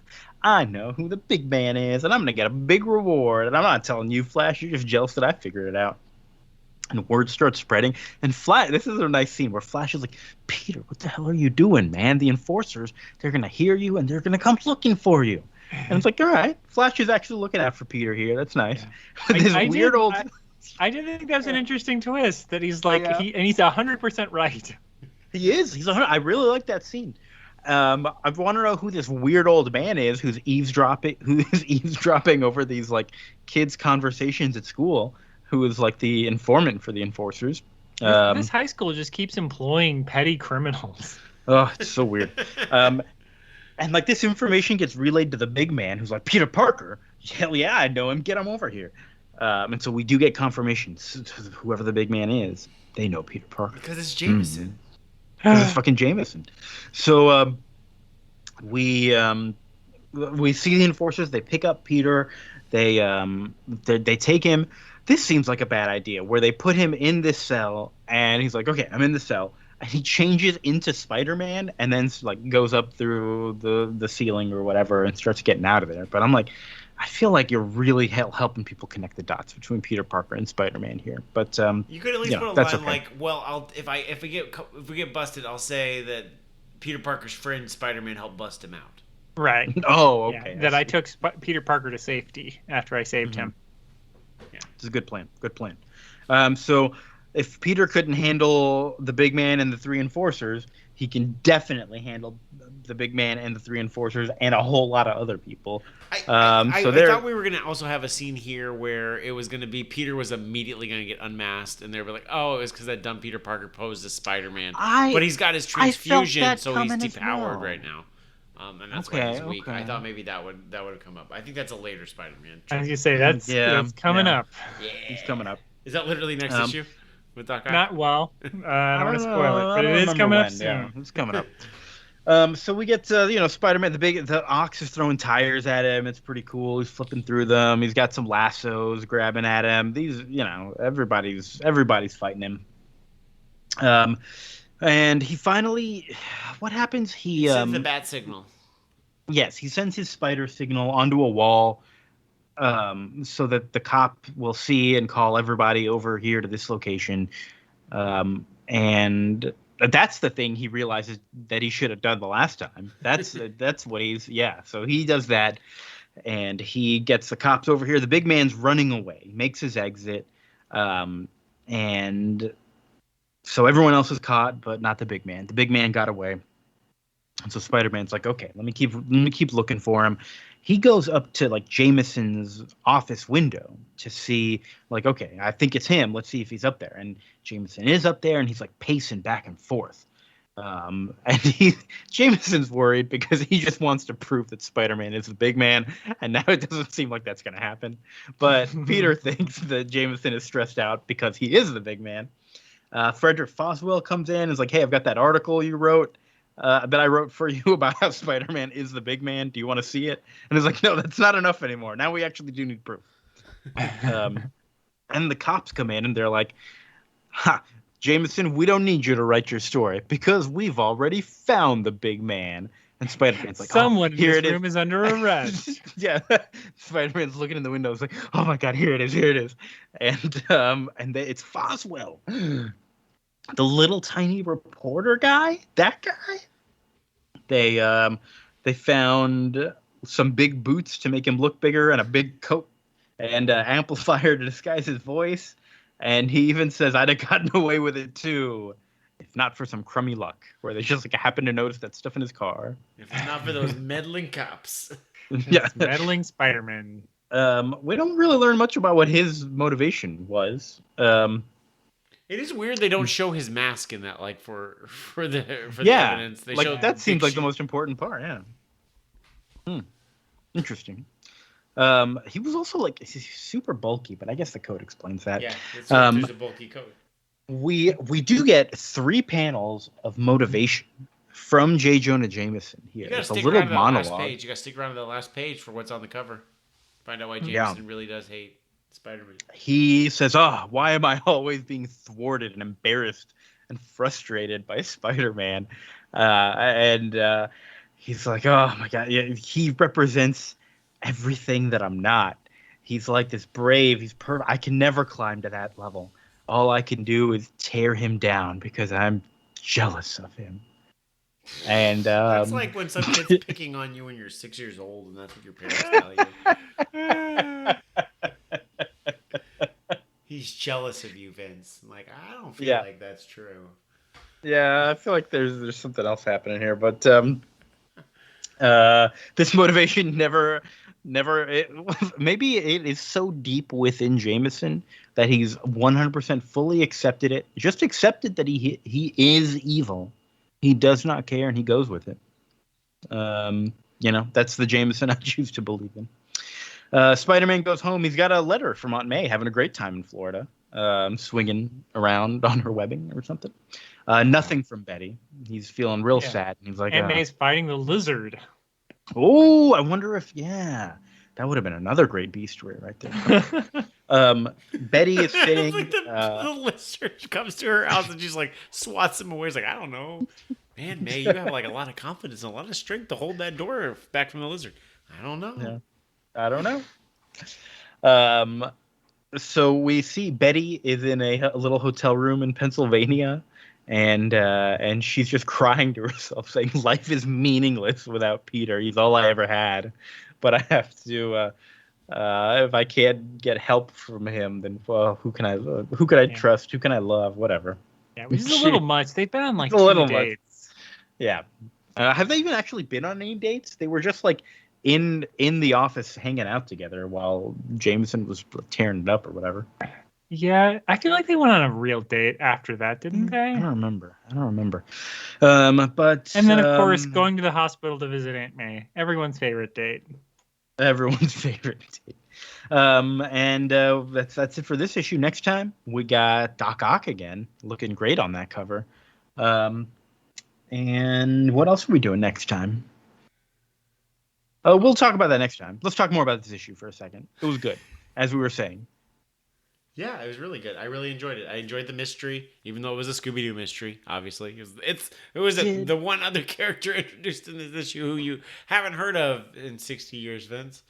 Speaker 1: I know who the big man is, and I'm gonna get a big reward. And I'm not telling you, Flash. You're just jealous that I figured it out. And word starts spreading. And Flash, this is a nice scene where Flash is like, Peter, what the hell are you doing, man? The enforcers, they're gonna hear you and they're gonna come looking for you. And it's like, all right, Flash is actually looking out for Peter here. That's nice. Yeah. This weird old.
Speaker 2: I did think that was an interesting twist. That he's like, he's 100% right.
Speaker 1: He is. I really like that scene. I want to know who this weird old man is who's eavesdropping over these like kids' conversations at school. Who is like the informant for the enforcers?
Speaker 2: This high school just keeps employing petty criminals.
Speaker 1: Oh, it's so weird. And like this information gets relayed to the big man, who's like, Peter Parker. Hell yeah, I know him. Get him over here. And so we do get confirmation. Whoever the big man is, they know Peter Parker
Speaker 3: because it's Jameson.
Speaker 1: Because it's fucking Jameson. So we see the enforcers. They pick up Peter. They take him. This seems like a bad idea, where they put him in this cell, and he's like, "Okay, I'm in the cell." And he changes into Spider-Man, and then like goes up through the ceiling or whatever, and starts getting out of there. But I'm like, I feel like you're really helping people connect the dots between Peter Parker and Spider-Man here. But
Speaker 3: you could at least put a line like, "Well, if we get busted, I'll say that Peter Parker's friend Spider-Man helped bust him out."
Speaker 2: Right.
Speaker 1: Oh, okay.
Speaker 2: Yeah, that I took Peter Parker to safety after I saved him.
Speaker 1: Yeah, it's a good plan. Good plan. So if Peter couldn't handle the big man and the three enforcers, he can definitely handle the big man and the three enforcers and a whole lot of other people.
Speaker 3: I thought we were going to also have a scene here where it was going to be Peter was immediately going to get unmasked, and they were like, "Oh, it was because that dumb Peter Parker posed as Spider-Man." But he's got his transfusion, so he's depowered right now. And that's why he's weak. I thought maybe that would have come up. I think that's a later Spider-Man.
Speaker 2: I was gonna say that's coming up.
Speaker 3: Yeah,
Speaker 1: he's coming up.
Speaker 3: Is that literally next issue with Doc Ock?
Speaker 2: Not well. I don't want to spoil it, but it is coming up soon.
Speaker 1: Yeah, it's coming up. So we get Spider-Man. The Ox is throwing tires at him. It's pretty cool. He's flipping through them. He's got some lassos grabbing at him. These, everybody's fighting him. And he finally, what happens? He
Speaker 3: sends the bat signal.
Speaker 1: Yes, he sends his spider signal onto a wall, so that the cop will see and call everybody over here to this location. And that's the thing he realizes that he should have done the last time. That's what so he does that, and he gets the cops over here. The big man's running away, makes his exit, and so everyone else is caught, but not the big man. The big man got away. And so Spider-Man's like, okay, let me keep looking for him. He goes up to like Jameson's office window to see, like, okay, I think it's him. Let's see if he's up there. And Jameson is up there, and he's like pacing back and forth. And Jameson's worried because he just wants to prove that Spider-Man is the big man, and now it doesn't seem like that's going to happen. But Peter thinks that Jameson is stressed out because he is the big man. Frederick Foswell comes in and is like, hey, I've got that article you wrote. That I wrote for you about how Spider-Man is the big man. Do you want to see it? And he's like, no, that's not enough anymore. Now we actually do need proof. And the cops come in and they're like, Jameson, we don't need you to write your story because we've already found the big man. And Spider-Man's like,
Speaker 2: someone in this room is under arrest.
Speaker 1: Yeah. Spider-Man's looking in the window. It's like, oh my God, here it is. And it's Foswell. The little tiny reporter guy, that guy. They found some big boots to make him look bigger and a big coat and an amplifier to disguise his voice. And he even says, I'd have gotten away with it too, if not for some crummy luck, where they just like happen to notice that stuff in his car.
Speaker 3: If it's not for those meddling cops.
Speaker 1: Yeah,
Speaker 2: meddling Spider-Man.
Speaker 1: We don't really learn much about what his motivation was.
Speaker 3: It is weird they don't show his mask in that, like for the evidence. They
Speaker 1: like that seems like the most important part. Yeah. Interesting. He was also like he's super bulky, but I guess the coat explains that.
Speaker 3: Yeah, there's a bulky coat.
Speaker 1: We do get 3 panels of motivation from J. Jonah Jameson here.
Speaker 3: You gotta
Speaker 1: It's a
Speaker 3: stick
Speaker 1: little
Speaker 3: around to the last
Speaker 1: monologue.
Speaker 3: page. You gotta stick around to the last page for what's on the cover. Find out why
Speaker 1: Yeah.
Speaker 3: Jameson really does hate Spider-Man.
Speaker 1: He says, "Oh, why am I always being thwarted and embarrassed and frustrated by Spider-Man?" And he's like, "Oh my God, yeah, he represents everything that I'm not. He's like this brave. He's perfect. I can never climb to that level. All I can do is tear him down because I'm jealous of him." And
Speaker 3: That's like when some kid's picking on you when you're 6 years old, and that's what your parents tell you. He's jealous of you, Vince. I'm like, I don't feel like that's true.
Speaker 1: Yeah, I feel like there's something else happening here, but this motivation never maybe it is so deep within Jameson that he's 100% fully accepted it, just accepted that he is evil. He does not care, and he goes with it. That's the Jameson I choose to believe in. Spider-Man goes home. He's got a letter from Aunt May, having a great time in Florida, swinging around on her webbing or something. Nothing from Betty. He's feeling real sad. And he's like,
Speaker 2: Aunt May's fighting the lizard.
Speaker 1: Oh, I wonder if, that would have been another great B story right there. Betty is sitting.
Speaker 3: Like the lizard comes to her house and she's like swats him away. He's like, I don't know. Man, May, you have like a lot of confidence and a lot of strength to hold that door back from the lizard. I don't know.
Speaker 1: Yeah. I don't know. So we see Betty is in a little hotel room in Pennsylvania, and she's just crying to herself, saying, "Life is meaningless without Peter. He's all I ever had. But I have to. If I can't get help from him, then who can I trust? Who can I love? Whatever."
Speaker 2: Yeah, which is a little much. They've been on like
Speaker 1: a little
Speaker 2: 2 dates.
Speaker 1: Yeah. Have they even actually been on any dates? They were just like in the office hanging out together while Jameson was tearing it up or whatever.
Speaker 2: Yeah, I feel like they went on a real date after that, didn't they?
Speaker 1: I don't remember. But
Speaker 2: and then of course going to the hospital to visit Aunt May, everyone's favorite date.
Speaker 1: Everyone's favorite date. And that's it for this issue. Next time we got Doc Ock again, looking great on that cover. And what else are we doing next time? Oh, we'll talk about that next time. Let's talk more about this issue for a second. It was good, as we were saying.
Speaker 3: Yeah, it was really good. I really enjoyed it. I enjoyed the mystery, even though it was a Scooby-Doo mystery. Obviously, it was the one other character introduced in this issue who you haven't heard of in 60 years, Vince.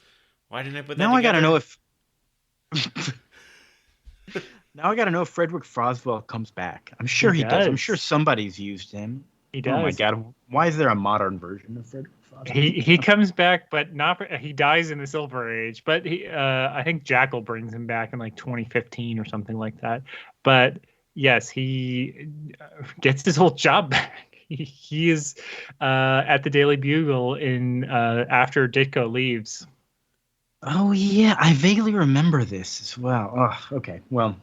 Speaker 3: Why didn't I put that?
Speaker 1: Now
Speaker 3: together?
Speaker 1: I gotta know if. Now I gotta know if Frederick Froswell comes back. I'm sure he does. I'm sure somebody's used him.
Speaker 2: He does.
Speaker 1: Oh my God! Why is there a modern version of Frederick Froswell?
Speaker 2: He comes back, but he dies in the Silver Age. But I think Jackal brings him back in like 2015 or something like that. But yes, he gets his whole job back. He is at the Daily Bugle after Ditko leaves.
Speaker 1: Oh yeah, I vaguely remember this as well. Oh, okay. Well,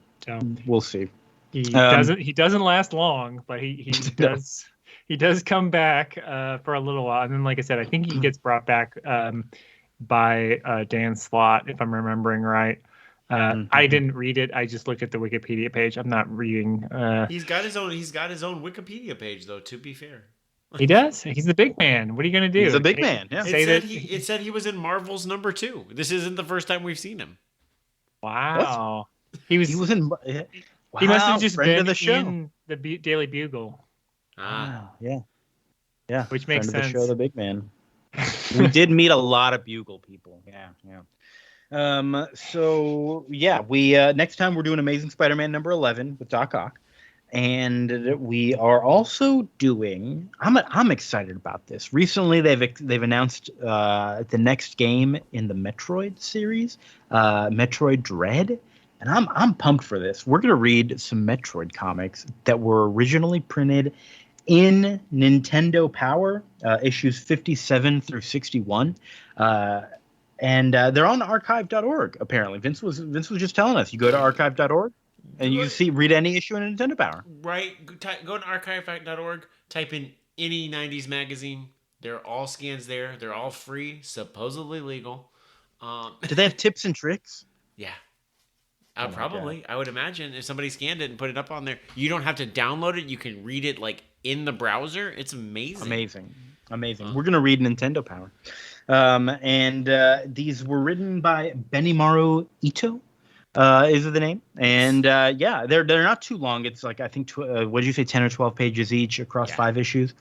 Speaker 1: we'll see.
Speaker 2: He doesn't last long, but he does. He does come back for a little while, and then, like I said, I think he gets brought back by Dan Slott, if I'm remembering right. I didn't read it. I just looked at the Wikipedia page. I'm not reading.
Speaker 3: He's got his own Wikipedia page, though. To be fair,
Speaker 2: he does. He's the big man. What are you gonna do?
Speaker 1: He's a big man. Yeah.
Speaker 3: It said he was in Marvel's #2. This isn't the first time we've seen him.
Speaker 2: Wow.
Speaker 1: What? He was in. Wow,
Speaker 2: he must have just been
Speaker 1: the show.
Speaker 2: in the Daily Bugle.
Speaker 1: Wow. Yeah.
Speaker 2: Which makes sense.
Speaker 1: The show, the big man. We did meet a lot of Bugle people. Yeah. So yeah, we next time we're doing Amazing Spider-Man #11 with Doc Ock, and we are also doing. I'm excited about this. Recently, they've announced the next game in the Metroid series, Metroid Dread. And I'm pumped for this. We're gonna read some Metroid comics that were originally printed in Nintendo Power, issues 57 through 61, and they're on archive.org. Apparently, Vince was just telling us. You go to archive.org and you read any issue in Nintendo Power.
Speaker 3: Right. Go to archive.org. Type in any 90s magazine. They're all scans there. They're all free, supposedly legal.
Speaker 1: Do they have tips and tricks?
Speaker 3: Yeah. Probably. I would imagine if somebody scanned it and put it up on there, you don't have to download it. You can read it like in the browser. It's amazing.
Speaker 1: Amazing. We're gonna read Nintendo Power, and these were written by Benimaru Ito. Is the name, and yeah, they're not too long. It's like I think what did you say, 10 or 12 pages each across 5 issues.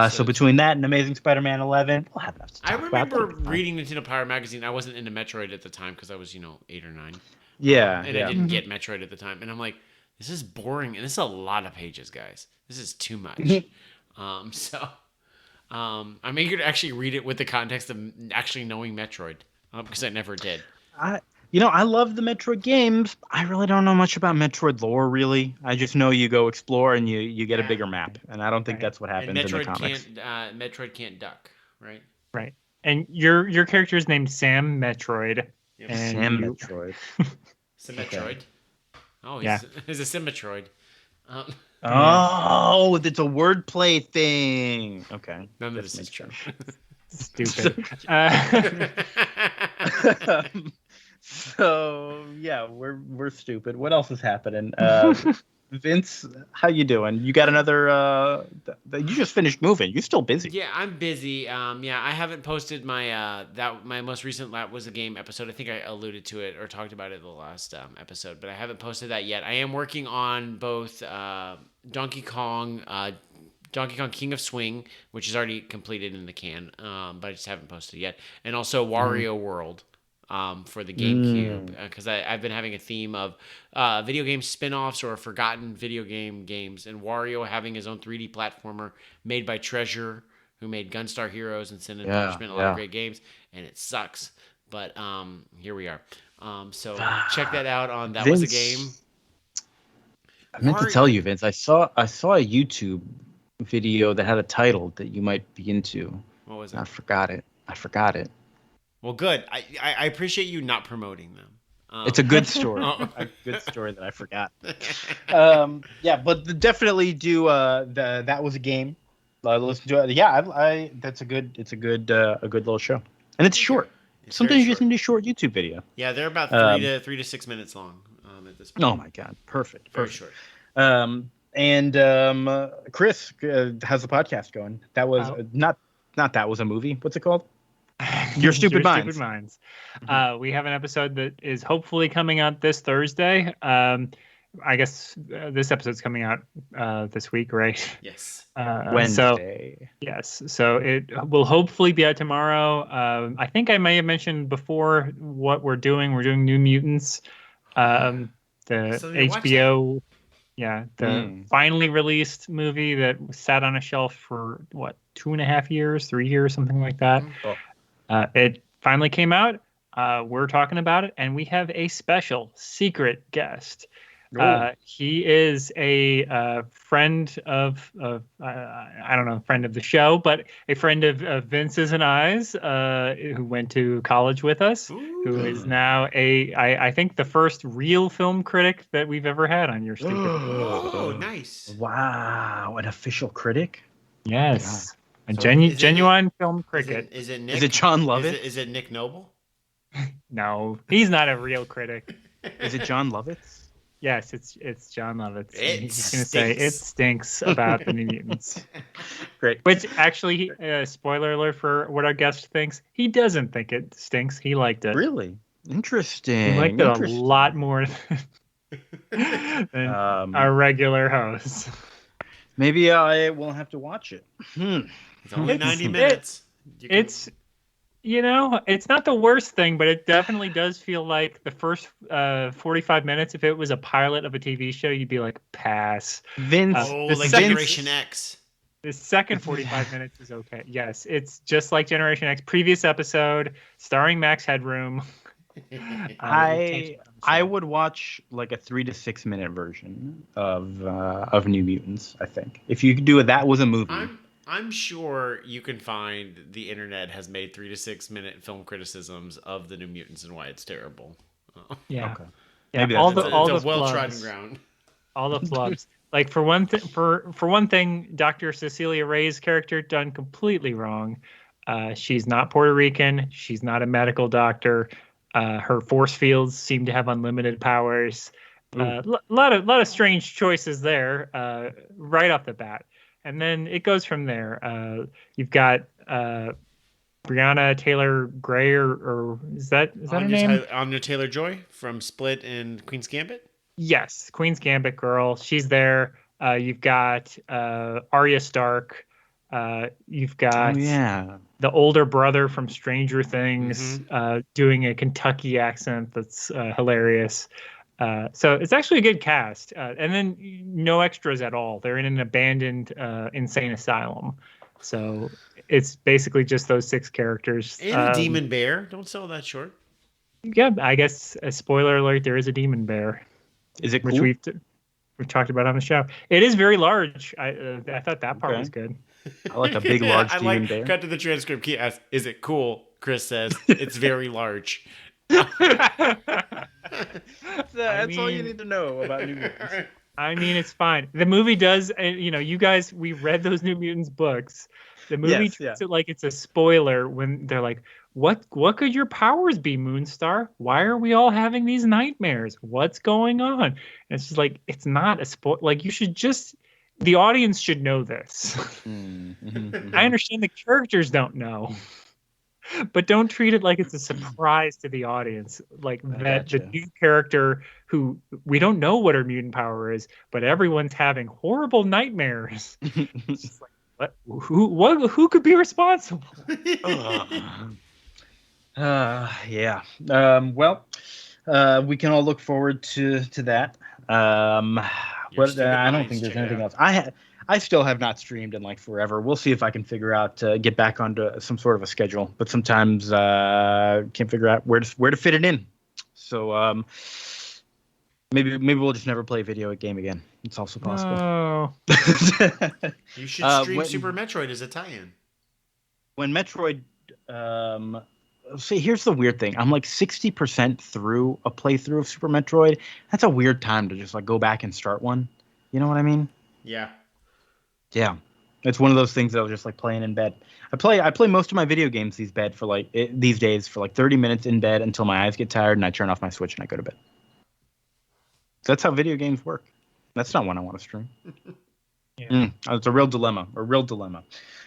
Speaker 1: So between that and Amazing Spider-Man 11, we'll have enough to talk about.
Speaker 3: I remember reading Nintendo Power magazine. I wasn't into Metroid at the time because I was 8 or 9.
Speaker 1: Yeah,
Speaker 3: and I didn't get Metroid at the time, and I'm like, this is boring, and this is a lot of pages, guys. This is too much. I'm eager to actually read it with the context of actually knowing Metroid because I never did.
Speaker 1: I love the Metroid games. I really don't know much about Metroid lore, really. I just know you go explore and you get a bigger map, and I don't think that's what happens in the comics.
Speaker 3: Metroid can't duck, right?
Speaker 2: Right. And your character is named Sam Metroid.
Speaker 3: Yep.
Speaker 2: And
Speaker 1: Sam Metroid.
Speaker 3: Sam Metroid. Oh, he's a Sim Metroid.
Speaker 1: Oh, it's a wordplay thing. Okay.
Speaker 3: None of this is true.
Speaker 2: Stupid.
Speaker 1: So yeah, we're stupid. What else is happening? Vince, how you doing? You got another? You just finished moving. You're still busy.
Speaker 3: Yeah, I'm busy. I haven't posted my my most recent That Was a Game episode. I think I alluded to it or talked about it in the last episode, but I haven't posted that yet. I am working on both Donkey Kong King of Swing, which is already completed in the can, but I just haven't posted it yet, and also Wario World. For the GameCube, because I've been having a theme of video game spin-offs or forgotten video games, and Wario having his own 3D platformer made by Treasure, who made Gunstar Heroes and Sin and Punishment, a lot of great games, and it sucks, but here we are. So check that out on That Was a Game.
Speaker 1: I meant to tell you, Vince, I saw a YouTube video that had a title that you might be into.
Speaker 3: What was it?
Speaker 1: I forgot it.
Speaker 3: Well, good. I appreciate you not promoting them.
Speaker 1: It's a good story. A good story that I forgot. But definitely do That Was a Game. Listen to it. Yeah, that's a good little show, and it's short. Sometimes you just need a short YouTube video.
Speaker 3: Yeah, they're about 3 to 6 minutes long at this point.
Speaker 1: Oh my god, perfect.
Speaker 3: Very short.
Speaker 1: And Chris, how's the podcast going? That was not That Was a Movie. What's it called? Your Stupid Minds.
Speaker 2: We have an episode that is hopefully coming out this Thursday. I guess this episode's coming out this week, right?
Speaker 3: Yes.
Speaker 1: Wednesday.
Speaker 2: So it will hopefully be out tomorrow. I think I may have mentioned before what we're doing. We're doing New Mutants. The HBO, finally released movie that sat on a shelf for 2.5 years, 3 years, something like that. It finally came out. We're talking about it, and we have a special secret guest. He is a friend of I don't know, friend of the show, but a friend of Vince's and I's, who went to college with us.
Speaker 3: Ooh.
Speaker 2: Who is now I think the first real film critic that we've ever had on Your Stupid.
Speaker 3: Oh, nice!
Speaker 1: Wow, an official critic.
Speaker 2: Yes. A genuine film critic.
Speaker 3: Is it Nick?
Speaker 1: Is it John Lovett?
Speaker 3: Is it Nick Noble?
Speaker 2: No, he's not a real critic.
Speaker 1: Is it John Lovitz?
Speaker 2: Yes, it's John Lovitz.
Speaker 3: He's
Speaker 2: going to say it stinks about the New Mutants.
Speaker 1: Great.
Speaker 2: Which actually, spoiler alert for what our guest thinks, he doesn't think it stinks. He liked it.
Speaker 1: Really? Interesting.
Speaker 2: He liked it a lot more than our regular host.
Speaker 1: Maybe I will have to watch it.
Speaker 3: It's only 90 minutes.
Speaker 2: It's not the worst thing, but it definitely does feel like the first 45 minutes, if it was a pilot of a TV show, you'd be like, pass.
Speaker 1: Vince.
Speaker 3: Generation X.
Speaker 2: The second 45 minutes is okay. Yes, it's just like Generation X. Previous episode, starring Max Headroom.
Speaker 1: I would watch like a 3 to 6 minute version of New Mutants. I think if you could do it, That Was a Movie.
Speaker 3: I'm sure you can find the internet has made 3 to 6 minute film criticisms of the New Mutants and why it's terrible.
Speaker 2: Yeah.
Speaker 1: Okay.
Speaker 2: Yeah.
Speaker 1: Maybe
Speaker 2: all
Speaker 3: it's
Speaker 2: the
Speaker 3: well-trodden ground.
Speaker 2: All the flubs. Like for one thing, Dr. Cecilia Rey's character done completely wrong. She's not Puerto Rican. She's not a medical doctor. Her force fields seem to have unlimited powers. Lot of strange choices there right off the bat. and then it goes from there. You've got Breonna Taylor Gray, or is that her name?
Speaker 3: Anya Taylor-Joy from Split and Queen's Gambit.
Speaker 2: Yes, Queen's Gambit girl. She's there. You've got Arya Stark. You've got the older brother from Stranger Things doing a Kentucky accent that's hilarious. So it's actually a good cast. And then no extras at all. They're in an abandoned insane asylum. So it's basically just those 6 characters.
Speaker 3: And a demon bear. Don't sell that short.
Speaker 2: Yeah, I guess a spoiler alert, there is a demon bear.
Speaker 1: Is it
Speaker 2: cool?
Speaker 1: Which
Speaker 2: we've talked about on the show. It is very large. I thought that part was good.
Speaker 1: I like a big, large demon bear.
Speaker 3: Cut to the transcript. He asks, "Is it cool?" Chris says, "It's very large."
Speaker 1: That's all you need to know about New Mutants.
Speaker 2: I mean, it's fine. The movie does, you guys, we read those New Mutants books. The movie treats it like it's a spoiler when they're like, what could your powers be, Moonstar? Why are we all having these nightmares? What's going on? And it's just like, it's not a spoil. Like, you should just, the audience should know this. I understand the characters don't know. But don't treat it like it's a surprise to the audience. Like that the new character who we don't know what her mutant power is, but everyone's having horrible nightmares. It's just like, who could be responsible?
Speaker 1: Yeah. We can all look forward to that. But I don't think there's anything else. I still have not streamed in like forever. We'll see if I can figure out get back onto some sort of a schedule. But sometimes can't figure out where to fit it in. So maybe we'll just never play a video game again. It's also possible.
Speaker 2: Oh.
Speaker 3: You should stream Super Metroid as a tie-in.
Speaker 1: When Metroid, see, here's the weird thing. I'm like 60% through a playthrough of Super Metroid. That's a weird time to just like go back and start one. You know what I mean?
Speaker 3: Yeah.
Speaker 1: Yeah, it's one of those things that I was just like playing in bed. I play most of my video games these days for like 30 minutes in bed until my eyes get tired and I turn off my Switch and I go to bed. So that's how video games work. That's not one I want to stream. It's a real dilemma.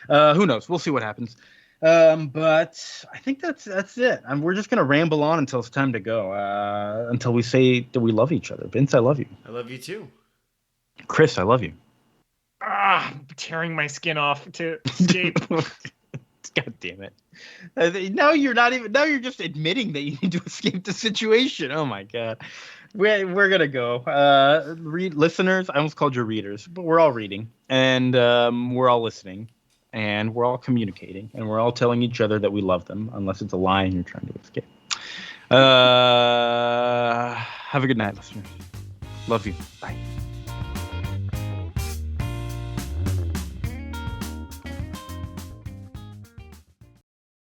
Speaker 1: Who knows? We'll see what happens. But I think that's it. We're just gonna ramble on until it's time to go. Until we say that we love each other. Vince, I love you.
Speaker 3: I love you too.
Speaker 1: Chris, I love you.
Speaker 2: I'm tearing my skin off to escape.
Speaker 1: God damn it! Now you're not even. Now you're just admitting that you need to escape the situation. Oh my god, we're gonna go. Listeners, I almost called you readers, but we're all reading and we're all listening and we're all communicating and we're all telling each other that we love them, unless it's a lie and you're trying to escape. Have a good night, listeners. Love you. Bye.